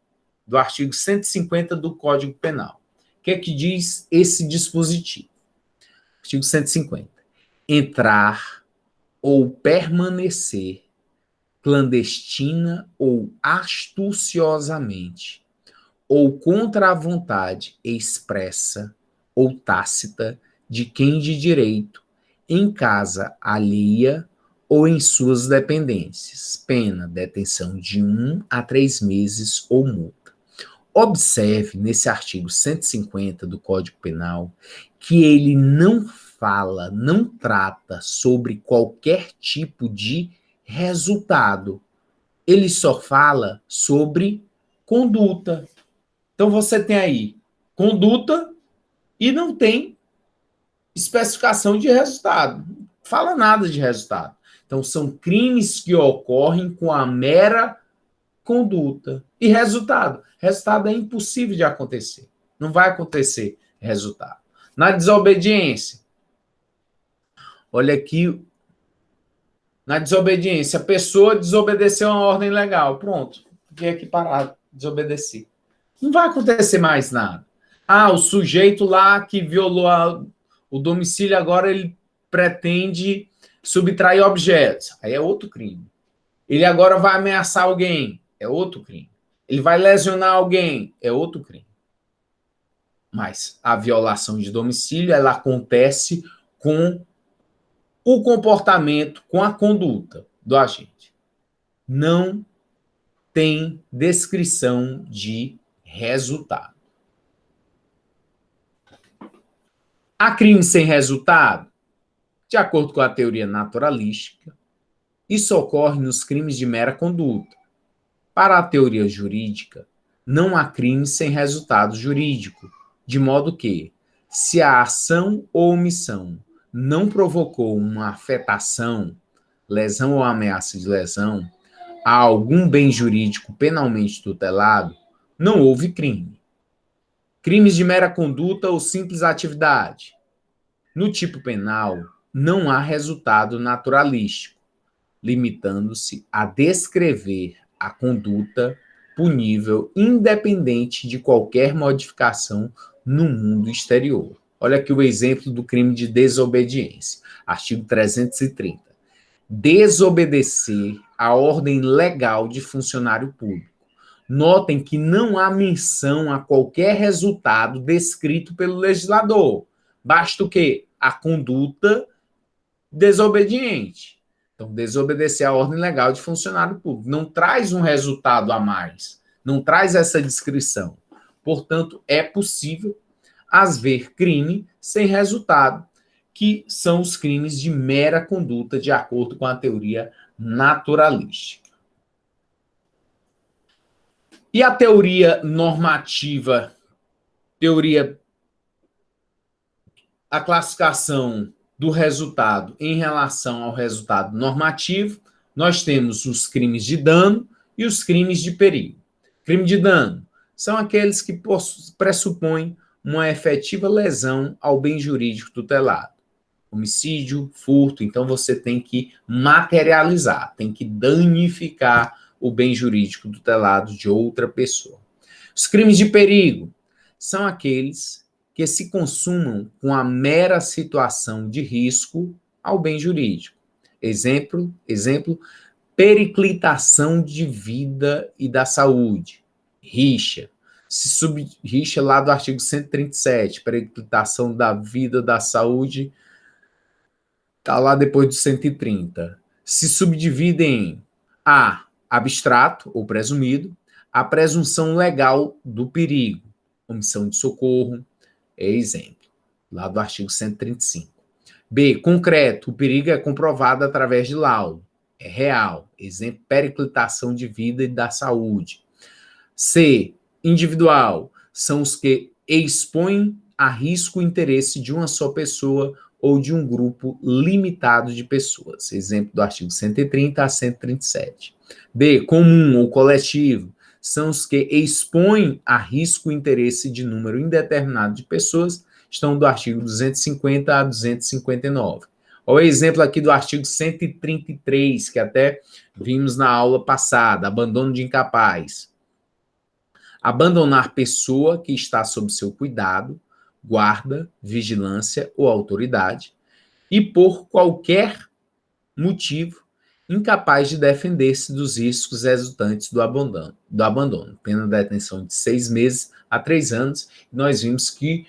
do artigo 150 do Código Penal. O que é que diz esse dispositivo? Artigo 150. Entrar ou permanecer clandestina ou astuciosamente, ou contra a vontade expressa ou tácita de quem de direito, em casa alheia ou em suas dependências, pena, detenção de 1 a 3 meses ou multa. Observe nesse artigo 150 do Código Penal que ele não fala, não trata sobre qualquer tipo de resultado. Ele só fala sobre conduta. Então você tem aí conduta e não tem especificação de resultado. Não fala nada de resultado. Então são crimes que ocorrem com a mera conduta. E resultado? Resultado é impossível de acontecer. Não vai acontecer resultado. Na desobediência, olha aqui, na desobediência, a pessoa desobedeceu uma ordem legal. Pronto, fiquei aqui parado, desobedeci. Não vai acontecer mais nada. Ah, o sujeito lá que violou o domicílio, agora ele pretende subtrair objetos. Aí é outro crime. Ele agora vai ameaçar alguém. É outro crime. Ele vai lesionar alguém. É outro crime. Mas a violação de domicílio, ela acontece com o comportamento, com a conduta do agente. Não tem descrição de resultado. Há crime sem resultado? De acordo com a teoria naturalística, isso ocorre nos crimes de mera conduta. Para a teoria jurídica, não há crime sem resultado jurídico, de modo que, se a ação ou omissão não provocou uma afetação, lesão ou ameaça de lesão, a algum bem jurídico penalmente tutelado, não houve crime. Crimes de mera conduta ou simples atividade. No tipo penal, não há resultado naturalístico, limitando-se a descrever a conduta punível independente de qualquer modificação no mundo exterior. Olha aqui o exemplo do crime de desobediência. Artigo 330. Desobedecer a ordem legal de funcionário público. Notem que não há menção a qualquer resultado descrito pelo legislador. Basta o quê? A conduta desobediente. Então, desobedecer a ordem legal de funcionário público. Não traz um resultado a mais. Não traz essa descrição. Portanto, é possível haver crime sem resultado, que são os crimes de mera conduta, de acordo com a teoria naturalística. E a teoria normativa, a classificação do resultado em relação ao resultado normativo, nós temos os crimes de dano e os crimes de perigo. Crime de dano são aqueles que pressupõem uma efetiva lesão ao bem jurídico tutelado. Homicídio, furto, então você tem que materializar, tem que danificar o bem jurídico tutelado de outra pessoa. Os crimes de perigo são aqueles que se consumam com a mera situação de risco ao bem jurídico. Exemplo, periclitação de vida e da saúde. Rixa. Rixa lá do artigo 137, periclitação da vida, da saúde, está lá depois do 130. Se subdivide em A, abstrato ou presumido, a presunção legal do perigo, omissão de socorro, é exemplo, lá do artigo 135. B, concreto, o perigo é comprovado através de laudo, é real, exemplo, periclitação de vida e da saúde. C, individual, são os que expõem a risco o interesse de uma só pessoa ou de um grupo limitado de pessoas. Exemplo do artigo 130 a 137. B, comum ou coletivo, são os que expõem a risco o interesse de número indeterminado de pessoas, estão do artigo 250 a 259. Olha o exemplo aqui do artigo 133, que até vimos na aula passada, abandono de incapaz. Abandonar pessoa que está sob seu cuidado, guarda, vigilância ou autoridade, e por qualquer motivo incapaz de defender-se dos riscos resultantes do abandono. Pena de detenção de 6 meses a 3 anos. Nós vimos que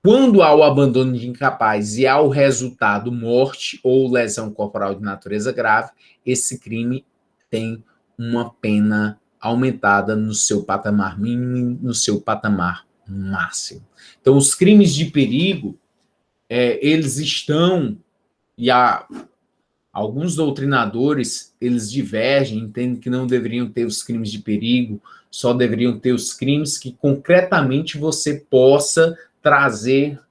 quando há o abandono de incapaz e há o resultado morte ou lesão corporal de natureza grave, esse crime tem uma pena aumentada no seu patamar mínimo, no seu patamar máximo. Então, os crimes de perigo, eles estão, e alguns doutrinadores, eles divergem, entendem que não deveriam ter os crimes de perigo, só deveriam ter os crimes que concretamente você possa trazer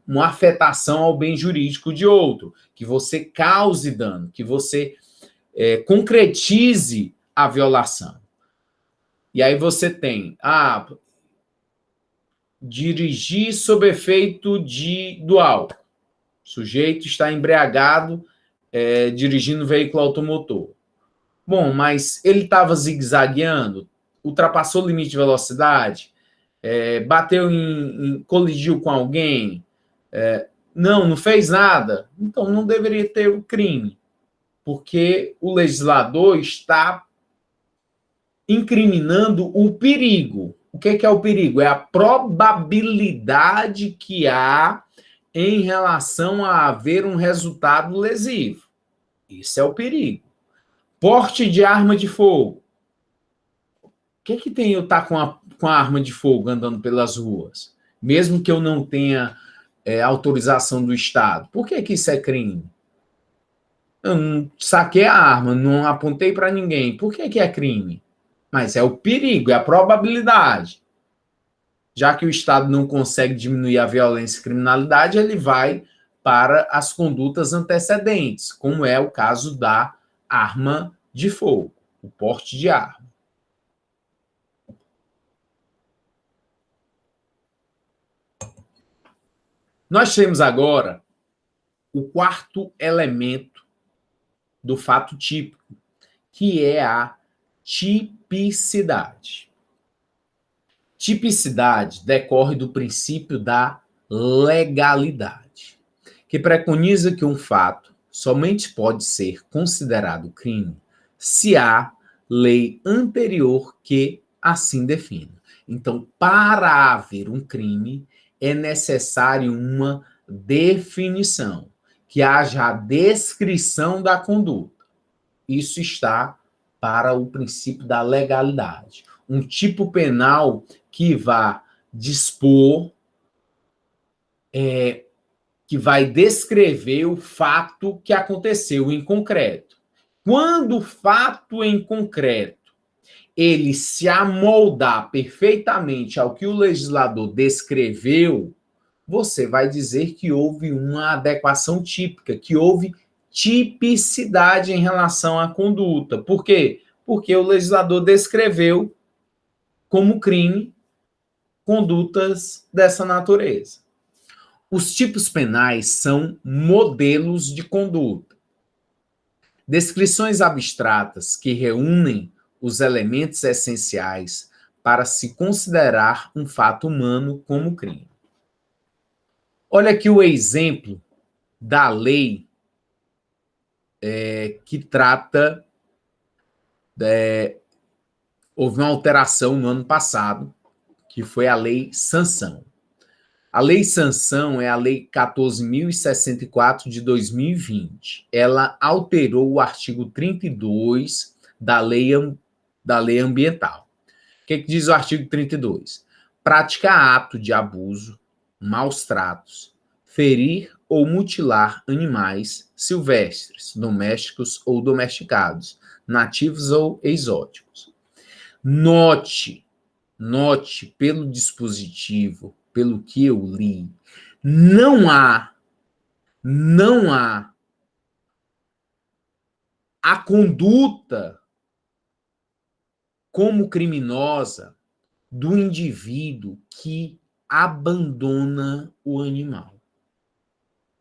uma afetação ao bem jurídico de outro, que você cause dano, que você concretize a violação. E aí você tem, dirigir sob efeito do álcool. O sujeito está embriagado, dirigindo veículo automotor. Bom, mas ele estava zigue-zagueando, ultrapassou o limite de velocidade, bateu colidiu com alguém, não fez nada, então não deveria ter o crime, porque o legislador está incriminando o perigo. O que é o perigo? É a probabilidade que há em relação a haver um resultado lesivo. Isso é o perigo. Porte de arma de fogo. O que tem eu estar com a arma de fogo andando pelas ruas? Mesmo que eu não tenha autorização do Estado. Por que isso é crime? Eu não saquei a arma, não apontei para ninguém. Por que é crime? Mas é o perigo, é a probabilidade. Já que o Estado não consegue diminuir a violência e criminalidade, ele vai para as condutas antecedentes, como é o caso da arma de fogo, o porte de arma. Nós temos agora o quarto elemento do fato típico, que é a tipicidade. Tipicidade decorre do princípio da legalidade, que preconiza que um fato somente pode ser considerado crime se há lei anterior que assim defina. Então, para haver um crime, é necessário uma definição, que haja a descrição da conduta. Isso está para o princípio da legalidade. Um tipo penal que vai dispor, que vai descrever o fato que aconteceu em concreto. Quando o fato em concreto ele se amoldar perfeitamente ao que o legislador descreveu, você vai dizer que houve uma adequação típica, que houve tipicidade em relação à conduta. Por quê? Porque o legislador descreveu como crime condutas dessa natureza. Os tipos penais são modelos de conduta. Descrições abstratas que reúnem os elementos essenciais para se considerar um fato humano como crime. Olha aqui o exemplo da lei que trata... houve uma alteração no ano passado, que foi a Lei Sanção. A Lei Sanção é a Lei 14.064 de 2020. Ela alterou o artigo 32 da Lei Ambiental. O que diz o artigo 32? Praticar ato de abuso, maus tratos, ferir ou mutilar animais silvestres, domésticos ou domesticados, nativos ou exóticos. Note pelo dispositivo, pelo que eu li, Não há a conduta como criminosa do indivíduo que abandona o animal.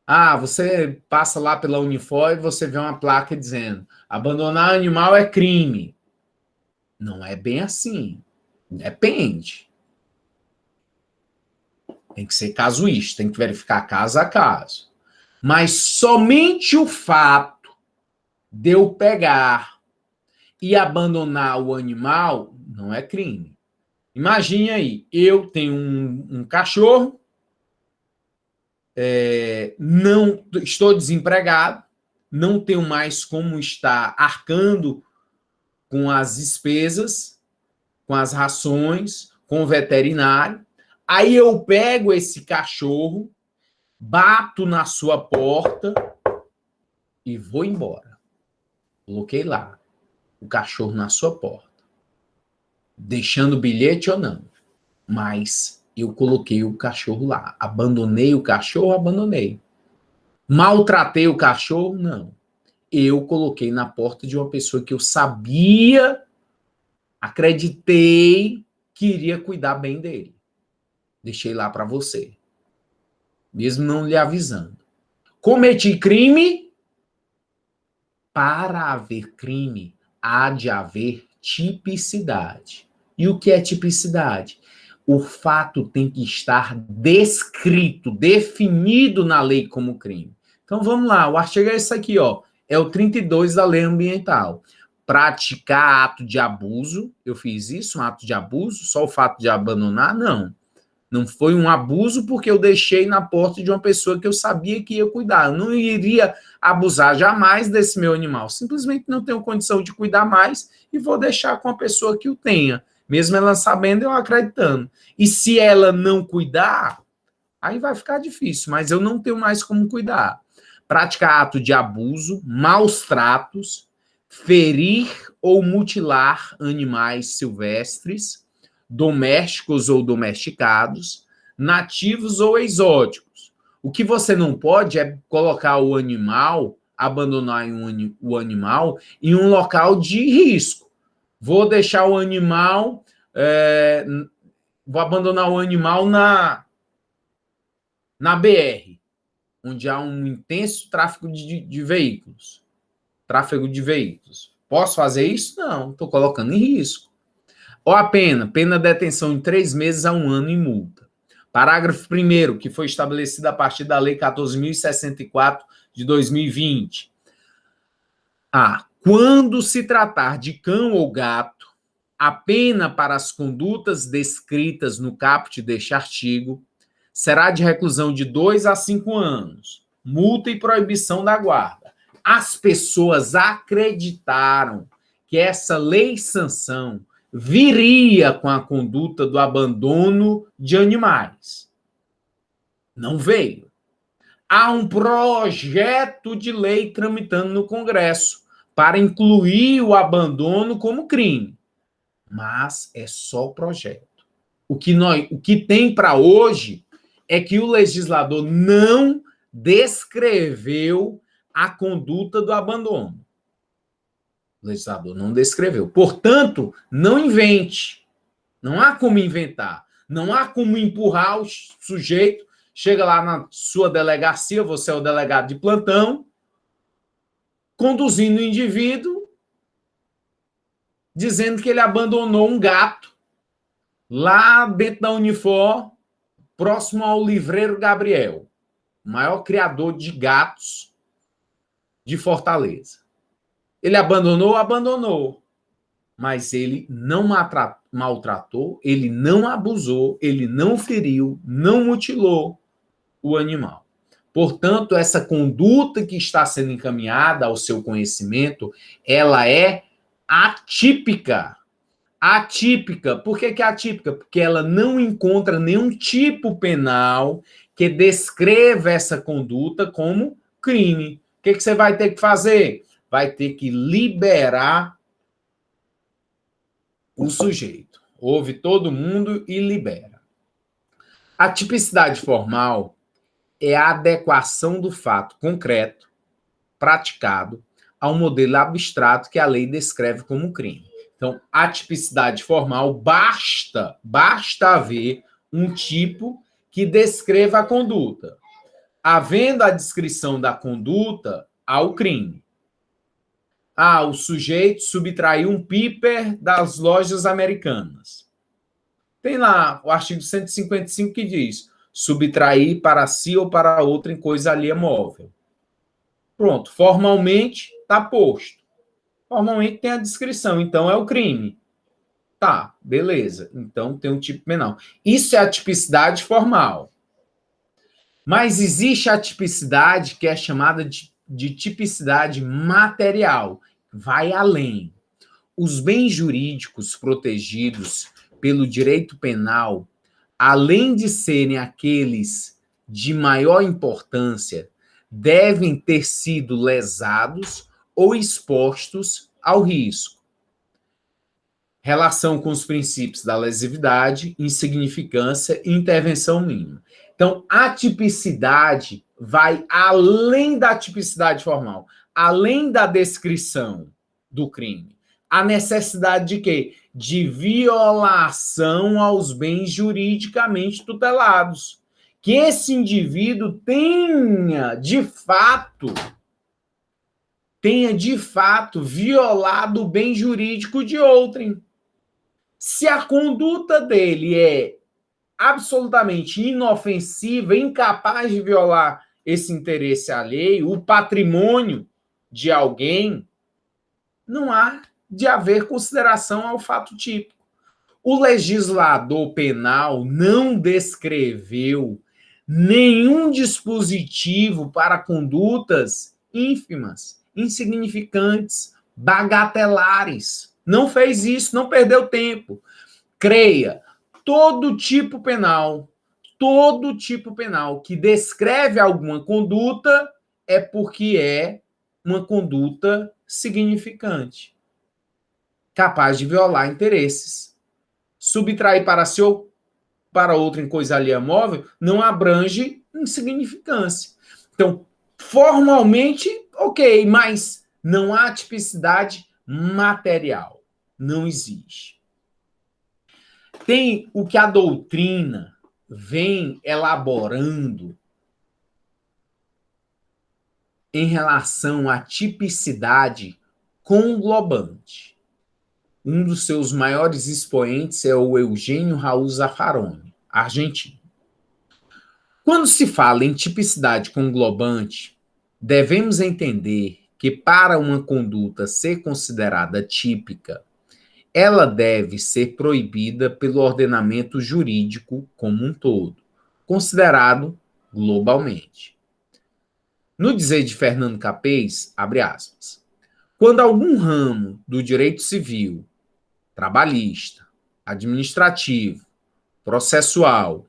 Ah, você passa lá pela Unifor e você vê uma placa dizendo: abandonar animal é crime. Não é bem assim. Depende. Tem que ser casuísta, tem que verificar caso a caso. Mas somente o fato de eu pegar e abandonar o animal não é crime. Imagine aí, eu tenho um cachorro, não estou desempregado, não tenho mais como estar arcando com as despesas, com as rações, com o veterinário. Aí eu pego esse cachorro, bato na sua porta e vou embora. Coloquei lá o cachorro na sua porta, deixando bilhete ou não, mas eu coloquei o cachorro lá. Abandonei o cachorro, abandonei. Maltratei o cachorro, não. Eu coloquei na porta de uma pessoa que eu sabia, acreditei que iria cuidar bem dele. Deixei lá para você, mesmo não lhe avisando. Cometi crime. Para haver crime, há de haver tipicidade. E o que é tipicidade? O fato tem que estar descrito, definido na lei como crime. Então vamos lá, o artigo é esse aqui, ó. É o 32 da lei ambiental. Praticar ato de abuso, eu fiz isso, um ato de abuso, só o fato de abandonar, não. Não foi um abuso porque eu deixei na porta de uma pessoa que eu sabia que ia cuidar. Eu não iria abusar jamais desse meu animal. Simplesmente não tenho condição de cuidar mais e vou deixar com a pessoa que o tenha. Mesmo ela sabendo, eu acreditando. E se ela não cuidar, aí vai ficar difícil, mas eu não tenho mais como cuidar. Praticar ato de abuso, maus tratos, ferir ou mutilar animais silvestres, domésticos ou domesticados, nativos ou exóticos. O que você não pode é colocar o animal, abandonar o animal em um local de risco. Vou deixar o animal, vou abandonar o animal na BR, onde há um intenso tráfego de veículos. Tráfego de veículos. Posso fazer isso? Não, estou colocando em risco. Ou a pena? Pena de detenção de 3 meses a 1 ano e multa. Parágrafo 1º, que foi estabelecido a partir da Lei 14.064 de 2020. Quando se tratar de cão ou gato, a pena para as condutas descritas no caput deste artigo será de reclusão de 2 a 5 anos, multa e proibição da guarda. As pessoas acreditaram que essa lei-sanção viria com a conduta do abandono de animais. Não veio. Há um projeto de lei tramitando no Congresso para incluir o abandono como crime. Mas é só projeto. O que tem para hoje é que o legislador não descreveu a conduta do abandono. O legislador não descreveu. Portanto, não invente. Não há como inventar. Não há como empurrar o sujeito. Chega lá na sua delegacia, você é o delegado de plantão, conduzindo o indivíduo, dizendo que ele abandonou um gato lá dentro da Unifor, próximo ao Livreiro Gabriel, o maior criador de gatos de Fortaleza. Ele abandonou? Abandonou. Mas ele não maltratou, ele não abusou, ele não feriu, não mutilou o animal. Portanto, essa conduta que está sendo encaminhada ao seu conhecimento, ela é atípica. Atípica. Por que é atípica? Porque ela não encontra nenhum tipo penal que descreva essa conduta como crime. O que você vai ter que fazer? Vai ter que liberar o sujeito. Ouve todo mundo e libera. A tipicidade formal é a adequação do fato concreto, praticado, ao modelo abstrato que a lei descreve como crime. Então, a tipicidade formal basta haver um tipo que descreva a conduta. Havendo a descrição da conduta, há o crime. O sujeito subtraiu um piper das lojas americanas. Tem lá o artigo 155 que diz: subtrair para si ou para outra em coisa alheia móvel. Pronto, formalmente está posto. Formalmente tem a descrição, então é o crime. Tá, beleza. Então tem um tipo penal. Isso é a tipicidade formal. Mas existe a tipicidade que é chamada de tipicidade material. Vai além. Os bens jurídicos protegidos pelo direito penal, além de serem aqueles de maior importância, devem ter sido lesados ou expostos ao risco. Relação com os princípios da lesividade, insignificância e intervenção mínima. Então, a tipicidade vai além da tipicidade formal, além da descrição do crime. A necessidade de quê? De violação aos bens juridicamente tutelados. Que esse indivíduo tenha, de fato, violado o bem jurídico de outrem. Se a conduta dele é absolutamente inofensiva, incapaz de violar esse interesse alheio, o patrimônio de alguém, não há de haver consideração ao fato típico. O legislador penal não descreveu nenhum dispositivo para condutas ínfimas, insignificantes, bagatelares. Não fez isso, não perdeu tempo. Creia, todo tipo penal que descreve alguma conduta é porque é uma conduta significante, capaz de violar interesses. Subtrair para si ou para outra em coisa alheia móvel não abrange insignificância. Então, formalmente, ok, mas não há tipicidade material. Não existe. Tem o que a doutrina vem elaborando em relação à tipicidade conglobante. Um dos seus maiores expoentes é o Eugênio Raul Zaffaroni, argentino. Quando se fala em tipicidade conglobante, devemos entender que para uma conduta ser considerada típica, ela deve ser proibida pelo ordenamento jurídico como um todo, considerado globalmente. No dizer de Fernando Capês, abre aspas, quando algum ramo do direito civil, trabalhista, administrativo, processual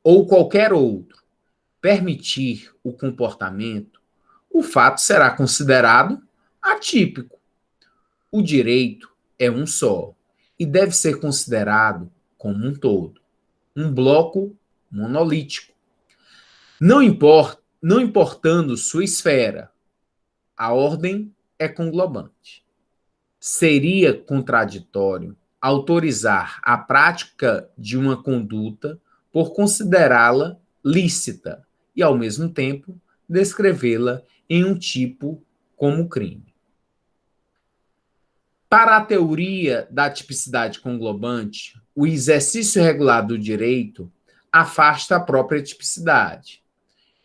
ou qualquer outro permitir o comportamento, o fato será considerado atípico. O direito é um só e deve ser considerado como um todo, um bloco monolítico. Não importando sua esfera, a ordem é conglobante. Seria contraditório autorizar a prática de uma conduta por considerá-la lícita e, ao mesmo tempo, descrevê-la em um tipo como crime. Para a teoria da tipicidade conglobante, o exercício regular do direito afasta a própria tipicidade.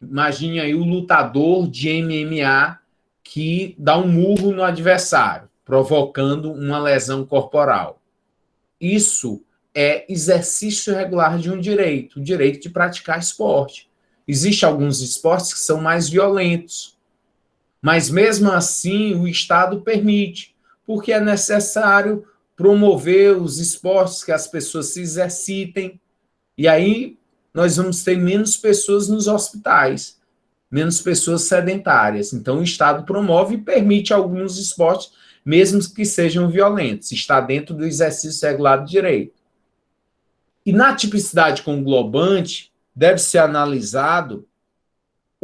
Imagine aí o lutador de MMA que dá um murro no adversário, provocando uma lesão corporal. Isso é exercício regular de um direito, o direito de praticar esporte. Existem alguns esportes que são mais violentos, mas mesmo assim o Estado permite, porque é necessário promover os esportes, que as pessoas se exercitem, e aí nós vamos ter menos pessoas nos hospitais, menos pessoas sedentárias. Então o Estado promove e permite alguns esportes, mesmo que sejam violentos, está dentro do exercício regular do direito. E na tipicidade conglobante, deve ser analisado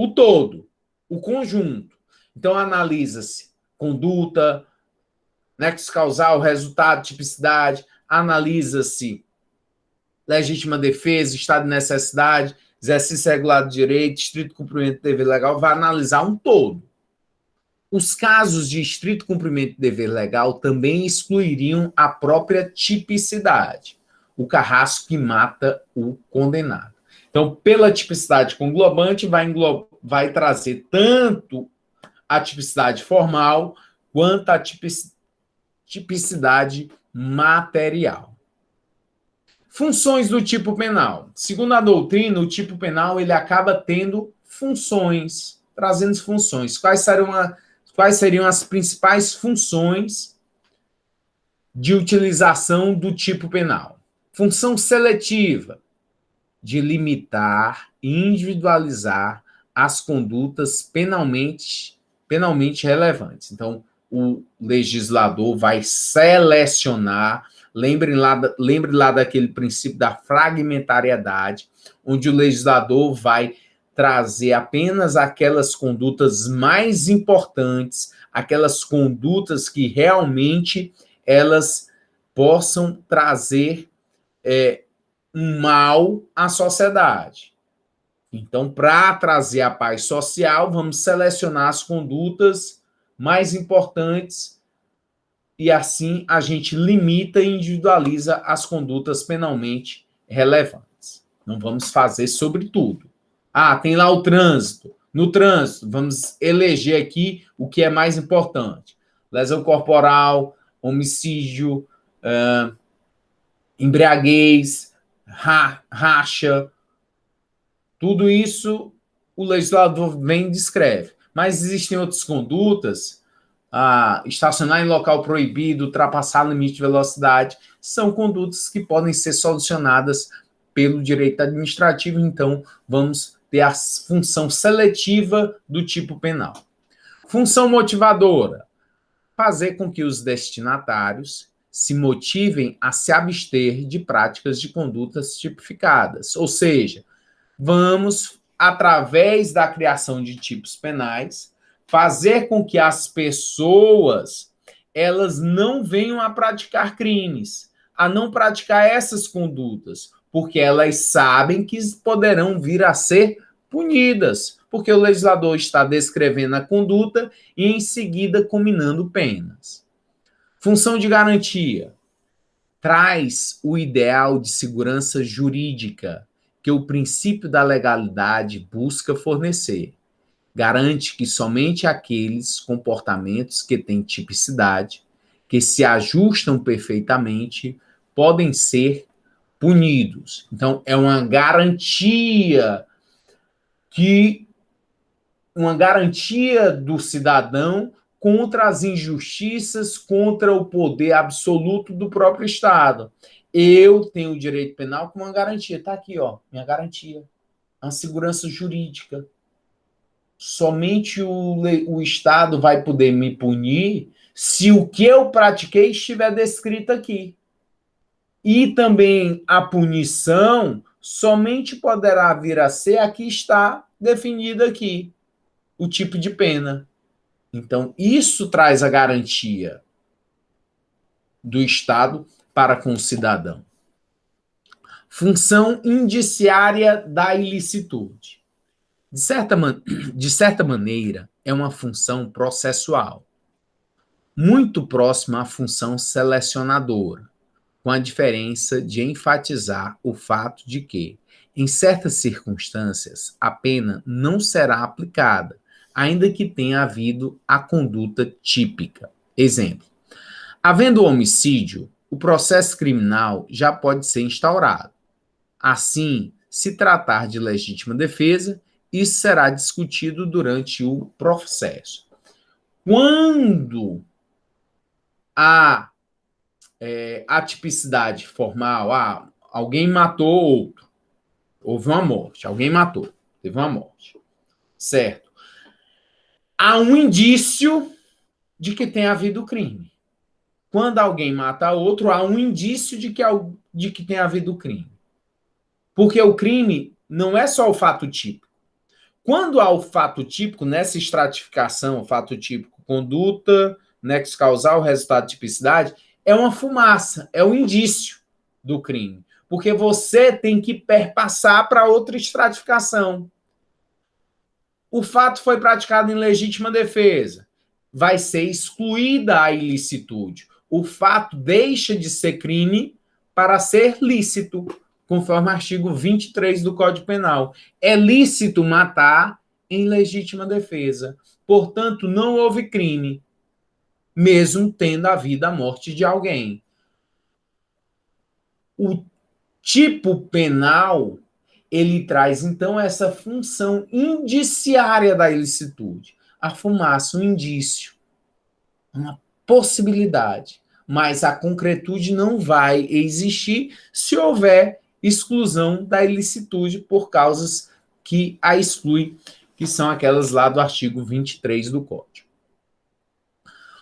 o todo, o conjunto. Então, analisa-se conduta, nexo causal, resultado, tipicidade, analisa-se legítima defesa, estado de necessidade, exercício regular do direito, estrito cumprimento do dever legal, vai analisar um todo. Os casos de estrito cumprimento do dever legal também excluiriam a própria tipicidade, o carrasco que mata o condenado. Então, pela tipicidade conglobante, vai trazer tanto a tipicidade formal quanto a tipicidade material. Funções do tipo penal. Segundo a doutrina, o tipo penal ele acaba tendo funções, trazendo funções. Quais seriam as principais funções de utilização do tipo penal? Função seletiva, de limitar e individualizar as condutas penalmente relevantes. Então, o legislador vai selecionar, lembre lá daquele princípio da fragmentariedade, onde o legislador vai trazer apenas aquelas condutas mais importantes, aquelas condutas que realmente elas possam trazer um mal à sociedade. Então, para trazer a paz social, vamos selecionar as condutas mais importantes e assim a gente limita e individualiza as condutas penalmente relevantes. Não vamos fazer sobre tudo. Tem lá o trânsito. No trânsito, vamos eleger aqui o que é mais importante. Lesão corporal, homicídio, embriaguez, racha, tudo isso o legislador vem e descreve. Mas existem outras condutas, estacionar em local proibido, ultrapassar o limite de velocidade, são condutas que podem ser solucionadas pelo direito administrativo, então vamos ter a função seletiva do tipo penal. Função motivadora, fazer com que os destinatários se motivem a se abster de práticas de condutas tipificadas. Ou seja, vamos, através da criação de tipos penais, fazer com que as pessoas elas não venham a praticar crimes, a não praticar essas condutas, porque elas sabem que poderão vir a ser punidas, porque o legislador está descrevendo a conduta e, em seguida, combinando penas. Função de garantia. Traz o ideal de segurança jurídica que o princípio da legalidade busca fornecer. Garante que somente aqueles comportamentos que têm tipicidade, que se ajustam perfeitamente, podem ser punidos. Então, é uma garantia do cidadão contra as injustiças, contra o poder absoluto do próprio Estado. Eu tenho o direito penal com uma garantia. Está aqui, minha garantia. A segurança jurídica. Somente o Estado vai poder me punir se o que eu pratiquei estiver descrito aqui. E também a punição somente poderá vir a ser a que está definida aqui, o tipo de pena. Então, isso traz a garantia do Estado para com o cidadão. Função indiciária da ilicitude. De certa maneira, é uma função processual, muito próxima à função selecionadora, com a diferença de enfatizar o fato de que, em certas circunstâncias, a pena não será aplicada, ainda que tenha havido a conduta típica. Exemplo: havendo homicídio, o processo criminal já pode ser instaurado. Assim, se tratar de legítima defesa, isso será discutido durante o processo. Quando há atipicidade formal, alguém matou outro, houve uma morte, alguém matou, teve uma morte, certo? Há um indício de que tenha havido crime. Quando alguém mata outro, há um indício de que tenha havido crime. Porque o crime não é só o fato típico. Quando há o fato típico, nessa estratificação, fato típico, conduta, nexo causal, resultado de tipicidade, é uma fumaça, é um indício do crime. Porque você tem que perpassar para outra estratificação. O fato foi praticado em legítima defesa. Vai ser excluída a ilicitude. O fato deixa de ser crime para ser lícito, conforme o artigo 23 do Código Penal. É lícito matar em legítima defesa. Portanto, não houve crime, mesmo tendo havido a morte de alguém. O tipo penal, ele traz, então, essa função indiciária da ilicitude. A fumaça, um indício, uma possibilidade. Mas a concretude não vai existir se houver exclusão da ilicitude por causas que a exclui, que são aquelas lá do artigo 23 do Código.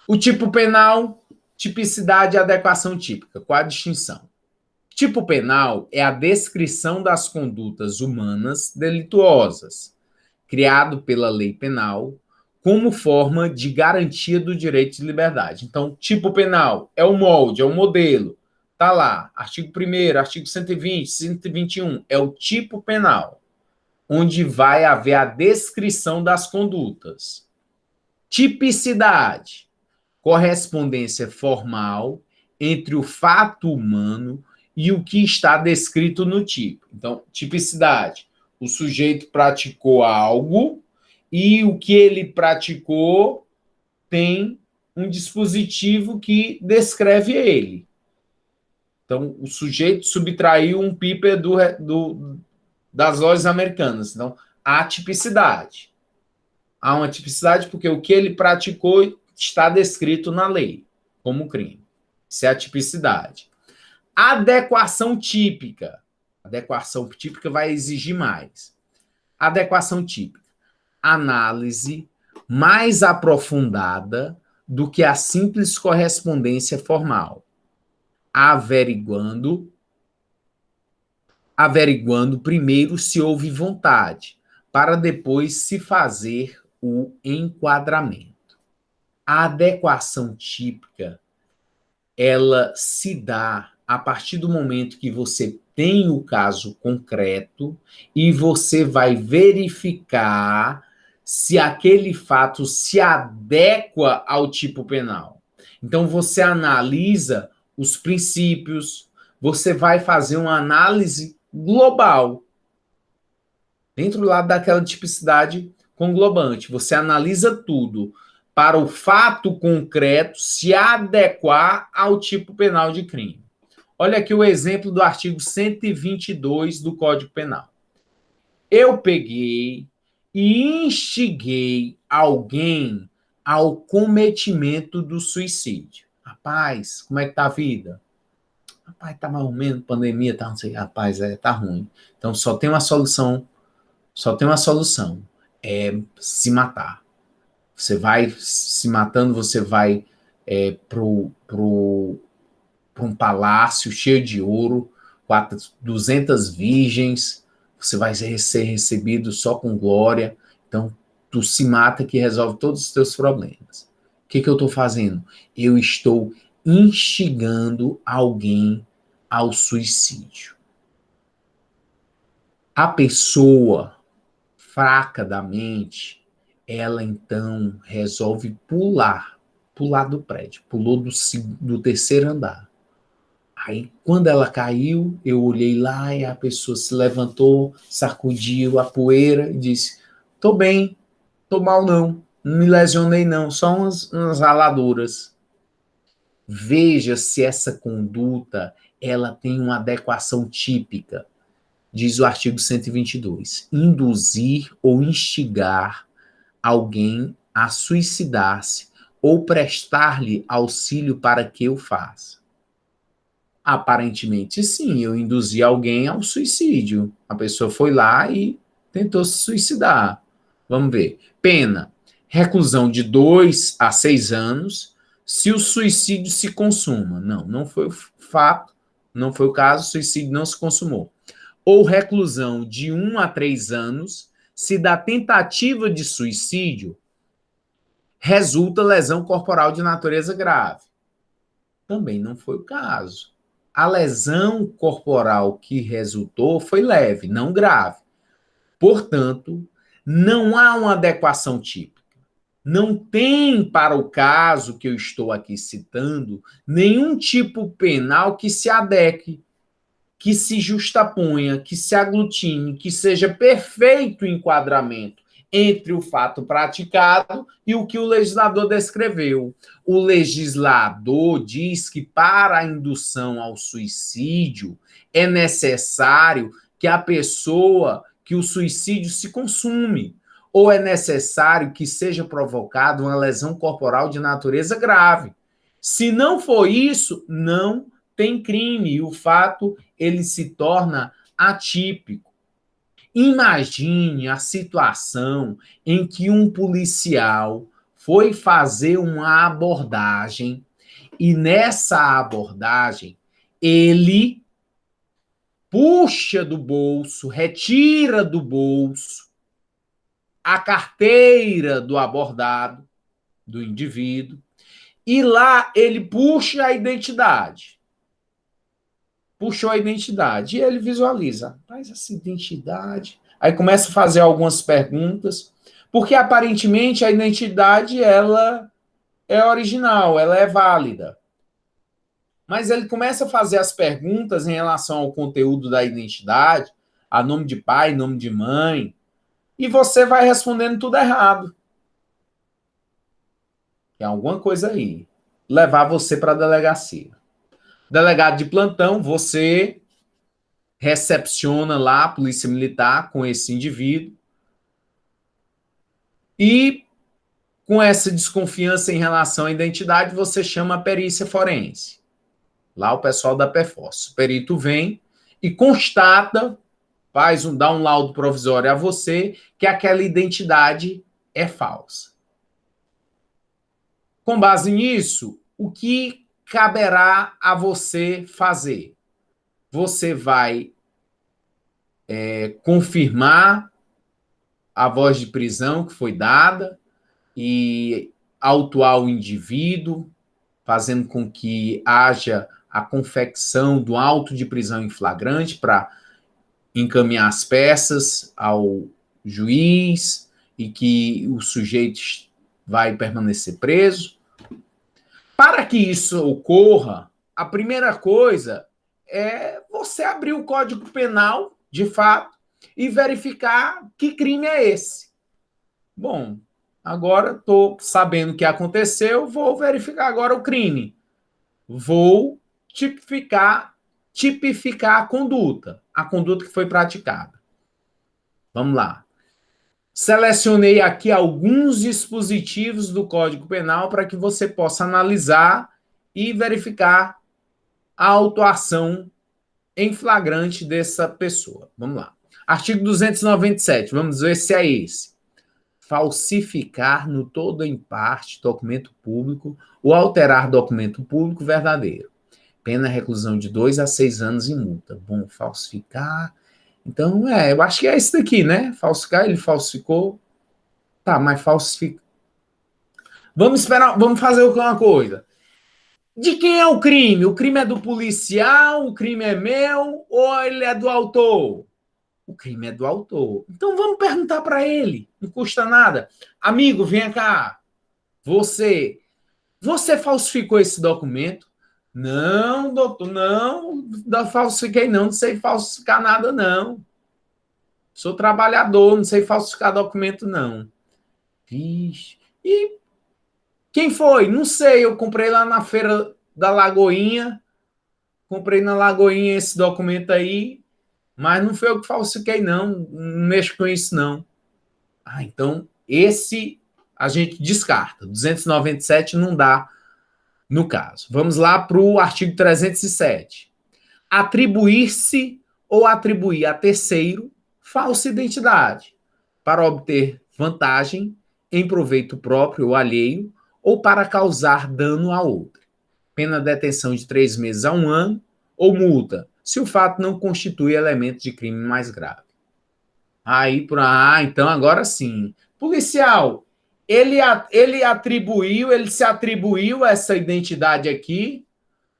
O tipo penal, tipicidade e adequação típica. Qual a distinção? Tipo penal é a descrição das condutas humanas delituosas, criado pela lei penal, como forma de garantia do direito de liberdade. Então, tipo penal é o molde, é o modelo. Está lá, artigo 1º, artigo 120, 121, é o tipo penal, onde vai haver a descrição das condutas. Tipicidade, correspondência formal entre o fato humano e o que está descrito no tipo. Então, tipicidade, o sujeito praticou algo e o que ele praticou tem um dispositivo que descreve ele. Então, o sujeito subtraiu um piper das lojas americanas. Então, há tipicidade. Há uma tipicidade porque o que ele praticou está descrito na lei como crime. Isso é a tipicidade. Adequação típica. Adequação típica vai exigir mais. Adequação típica. Análise mais aprofundada do que a simples correspondência formal. Averiguando primeiro se houve vontade, para depois se fazer o enquadramento. A adequação típica, ela se dá a partir do momento que você tem o caso concreto e você vai verificar se aquele fato se adequa ao tipo penal. Então, você analisa os princípios, você vai fazer uma análise global, dentro lá daquela tipicidade conglobante. Você analisa tudo para o fato concreto se adequar ao tipo penal de crime. Olha aqui o exemplo do artigo 122 do Código Penal. Eu peguei e instiguei alguém ao cometimento do suicídio. Rapaz, como é que tá a vida? Rapaz, tá mais ou menos, pandemia, tá, não sei, rapaz, tá ruim. Então só tem uma solução, é se matar. Você vai se matando, você vai para um palácio cheio de ouro, 200 virgens, você vai ser recebido só com glória. Então, tu se mata que resolve todos os teus problemas. O que eu estou fazendo? Eu estou instigando alguém ao suicídio. A pessoa fraca da mente, ela então resolve pular do prédio, pulou do terceiro andar. Aí, quando ela caiu, eu olhei lá e a pessoa se levantou, sacudiu a poeira e disse: tô bem, tô mal não me lesionei não, só umas raladuras. Veja se essa conduta ela tem uma adequação típica. Diz o artigo 122. Induzir ou instigar alguém a suicidar-se ou prestar-lhe auxílio para que o faça. Aparentemente, sim, eu induzi alguém ao suicídio. A pessoa foi lá e tentou se suicidar. Vamos ver. Pena: reclusão de 2 a 6 anos se o suicídio se consuma. Não foi o fato, não foi o caso, o suicídio não se consumou. Ou reclusão de 1 a 3 anos se da tentativa de suicídio resulta lesão corporal de natureza grave. Também não foi o caso. A lesão corporal que resultou foi leve, não grave. Portanto, não há uma adequação típica. Não tem, para o caso que eu estou aqui citando, nenhum tipo penal que se adeque, que se justaponha, que se aglutine, que seja perfeito o enquadramento entre o fato praticado e o que o legislador descreveu. O legislador diz que para a indução ao suicídio é necessário que a pessoa, que o suicídio se consume, ou é necessário que seja provocada uma lesão corporal de natureza grave. Se não for isso, não tem crime e o fato ele se torna atípico. Imagine a situação em que um policial foi fazer uma abordagem e nessa abordagem ele puxa do bolso, retira do bolso a carteira do abordado, do indivíduo, e lá ele puxa a identidade. Puxou a identidade. E ele visualiza. Mas essa identidade... Aí começa a fazer algumas perguntas, porque aparentemente a identidade ela é original, ela é válida. Mas ele começa a fazer as perguntas em relação ao conteúdo da identidade, a nome de pai, nome de mãe, e você vai respondendo tudo errado. Tem alguma coisa aí. Levar você para a delegacia. Delegado de plantão, você recepciona lá a polícia militar com esse indivíduo e com essa desconfiança em relação à identidade, você chama a perícia forense. Lá o pessoal da PFOS. O perito vem e constata, dá um laudo provisório a você que aquela identidade é falsa. Com base nisso, o que caberá a você fazer? Você vai confirmar a voz de prisão que foi dada e autuar o indivíduo, fazendo com que haja a confecção do auto de prisão em flagrante para encaminhar as peças ao juiz e que o sujeito vai permanecer preso. Para que isso ocorra, a primeira coisa é você abrir o Código Penal, de fato, e verificar que crime é esse. Bom, agora estou sabendo o que aconteceu, vou verificar agora o crime. Vou tipificar a conduta que foi praticada. Vamos lá. Selecionei aqui alguns dispositivos do Código Penal para que você possa analisar e verificar a autuação em flagrante dessa pessoa. Vamos lá. Artigo 297, vamos ver se é esse. Falsificar no todo ou em parte documento público ou alterar documento público verdadeiro. Pena reclusão de 2 a 6 anos e multa. Bom, falsificar... Então, eu acho que é esse daqui, né? Falsificar, ele falsificou. Tá, mas falsifica. Vamos esperar, vamos fazer uma coisa. De quem é o crime? O crime é do policial, o crime é meu ou ele é do autor? O crime é do autor. Então vamos perguntar para ele, não custa nada. Amigo, vem cá. Você falsificou esse documento? Não, doutor, não falsifiquei não sei falsificar nada não. Sou trabalhador, não sei falsificar documento não. Vixe. E quem foi? Não sei, eu comprei lá na feira da Lagoinha, comprei na Lagoinha esse documento aí, mas não foi eu que falsifiquei não mexo com isso não. Ah, então esse a gente descarta. 297 não dá no caso. Vamos lá para o artigo 307. Atribuir-se ou atribuir a terceiro falsa identidade para obter vantagem em proveito próprio ou alheio ou para causar dano a outro. Pena de detenção de 3 meses a 1 ano ou multa, se o fato não constitui elemento de crime mais grave. Aí, então agora sim. Policial, ele atribuiu, ele se atribuiu essa identidade aqui?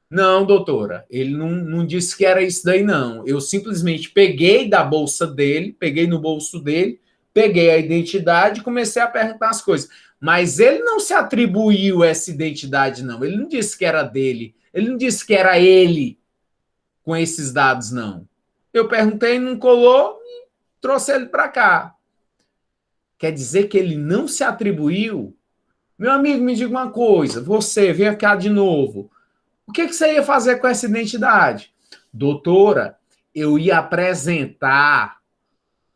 Não, doutora, ele não disse que era isso daí, não. Eu simplesmente peguei da bolsa dele, peguei no bolso dele, peguei a identidade e comecei a perguntar as coisas. Mas ele não se atribuiu essa identidade, não. Ele não disse que era dele. Ele não disse que era ele com esses dados, não. Eu perguntei, não colou, trouxe ele para cá. Quer dizer que ele não se atribuiu? Meu amigo, me diga uma coisa. Você, vem cá de novo. O que você ia fazer com essa identidade? Doutora, eu ia apresentar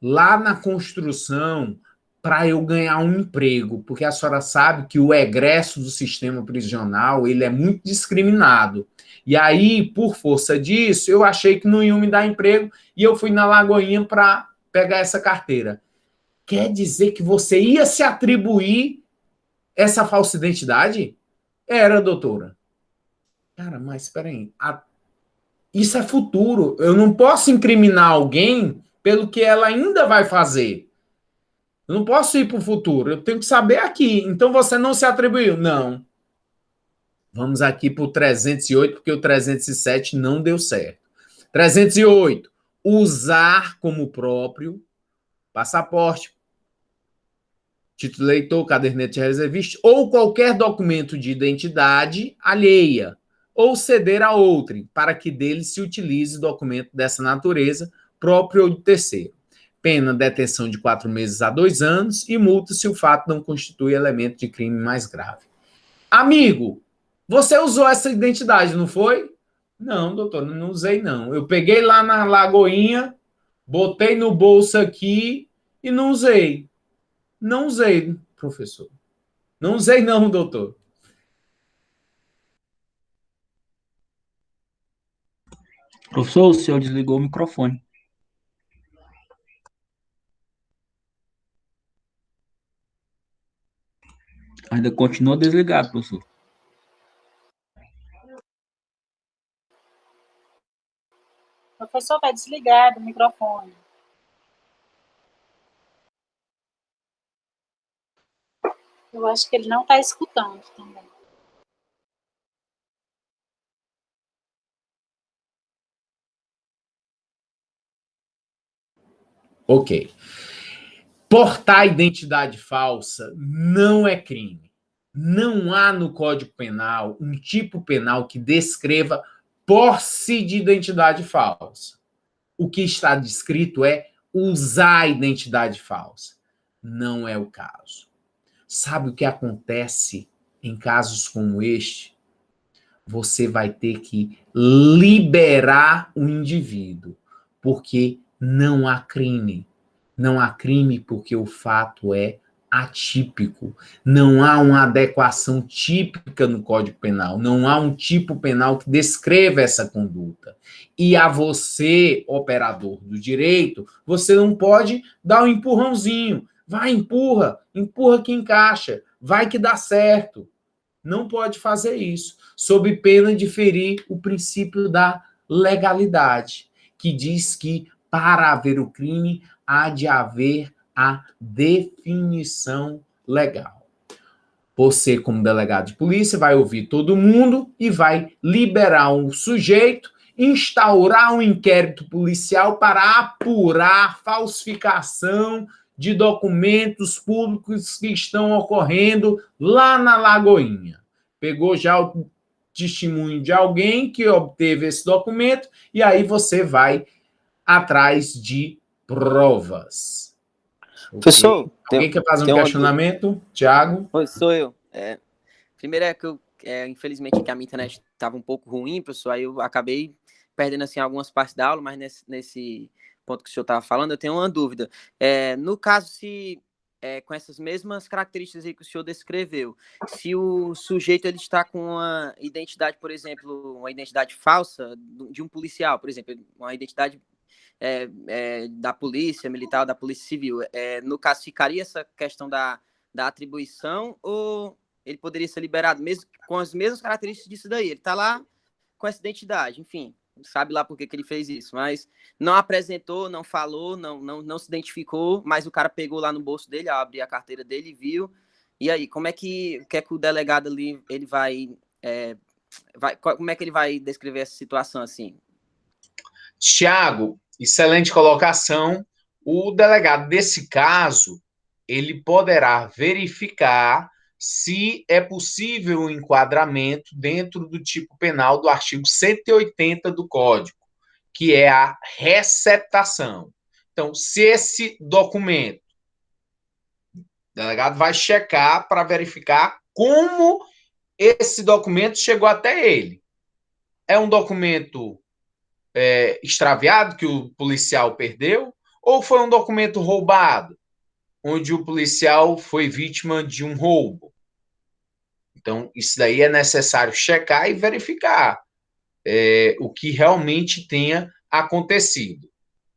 lá na construção para eu ganhar um emprego, porque a senhora sabe que o egresso do sistema prisional ele é muito discriminado. E aí, por força disso, eu achei que não iam me dar emprego e eu fui na Lagoinha para pegar essa carteira. Quer dizer que você ia se atribuir essa falsa identidade? Era, doutora. Cara, mas espera aí. Isso é futuro. Eu não posso incriminar alguém pelo que ela ainda vai fazer. Eu não posso ir para o futuro. Eu tenho que saber aqui. Então você não se atribuiu? Não. Vamos aqui para o 308, porque o 307 não deu certo. 308. Usar como próprio passaporte, título de eleitor, caderneta de reservista ou qualquer documento de identidade alheia, ou ceder a outrem, para que dele se utilize documento dessa natureza, próprio ou de terceiro. Pena detenção de 4 meses a 2 anos e multa se o fato não constitui elemento de crime mais grave. Amigo, você usou essa identidade, não foi? Não, doutor, não usei não. Eu peguei lá na Lagoinha, botei no bolso aqui e não usei. Não usei, professor. Não usei, não, doutor. Professor, o senhor desligou o microfone. Ainda continua desligado, professor. O professor está desligado o microfone. Eu acho que ele não está escutando também. Ok. Portar identidade falsa não é crime. Não há no Código Penal um tipo penal que descreva posse de identidade falsa. O que está descrito é usar a identidade falsa. Não é o caso. Sabe o que acontece em casos como este? Você vai ter que liberar o indivíduo, porque não há crime. Não há crime porque o fato é atípico. Não há uma adequação típica no Código Penal. Não há um tipo penal que descreva essa conduta. E a você, operador do direito, você não pode dar um empurrãozinho. Vai, empurra, empurra que encaixa, vai que dá certo. Não pode fazer isso, sob pena de ferir o princípio da legalidade, que diz que para haver o crime há de haver a definição legal. Você, como delegado de polícia, vai ouvir todo mundo e vai liberar um sujeito, instaurar um inquérito policial para apurar falsificação de documentos públicos que estão ocorrendo lá na Lagoinha. Pegou já o testemunho de alguém que obteve esse documento e aí você vai atrás de provas. Professor, Okay? Alguém quer fazer um questionamento? Tiago? Oi, sou eu. Primeiro é que infelizmente, aqui a minha internet estava um pouco ruim, professor, aí eu acabei perdendo assim, algumas partes da aula, mas nesse ponto que o senhor estava falando, eu tenho uma dúvida. No caso, se com essas mesmas características aí que o senhor descreveu, se o sujeito ele está com uma identidade, por exemplo, uma identidade falsa de um policial, por exemplo, uma identidade da polícia militar, da polícia civil, no caso, ficaria essa questão da atribuição ou ele poderia ser liberado mesmo com as mesmas características disso daí? Ele está lá com essa identidade, enfim, sabe lá por que ele fez isso, mas não apresentou, não falou, não se identificou, mas o cara pegou lá no bolso dele, abriu a carteira dele e viu. E aí, como é que o delegado ali, ele como é que ele vai descrever essa situação assim? Tiago, excelente colocação. O delegado desse caso, ele poderá verificar se é possível o enquadramento dentro do tipo penal do artigo 180 do Código, que é a receptação. Então, se esse documento, o delegado vai checar para verificar como esse documento chegou até ele. É um documento extraviado que o policial perdeu, ou foi um documento roubado, onde o policial foi vítima de um roubo. Então, isso daí é necessário checar e verificar o que realmente tenha acontecido,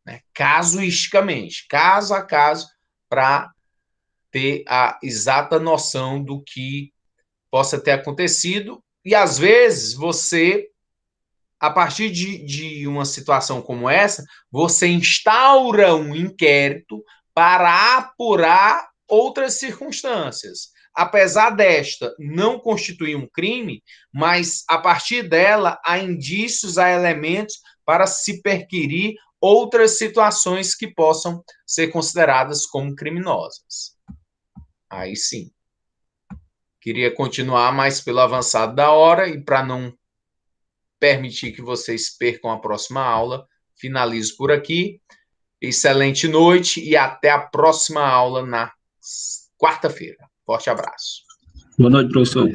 né? Casuisticamente, caso a caso, para ter a exata noção do que possa ter acontecido. E, às vezes, você, a partir de uma situação como essa, você instaura um inquérito para apurar outras circunstâncias. Apesar desta não constituir um crime, mas a partir dela há indícios, há elementos para se perquirir outras situações que possam ser consideradas como criminosas. Aí sim. Queria continuar, mas pelo avançado da hora e para não permitir que vocês percam a próxima aula, finalizo por aqui. Excelente noite e até a próxima aula na quarta-feira. Forte abraço. Boa noite, professor.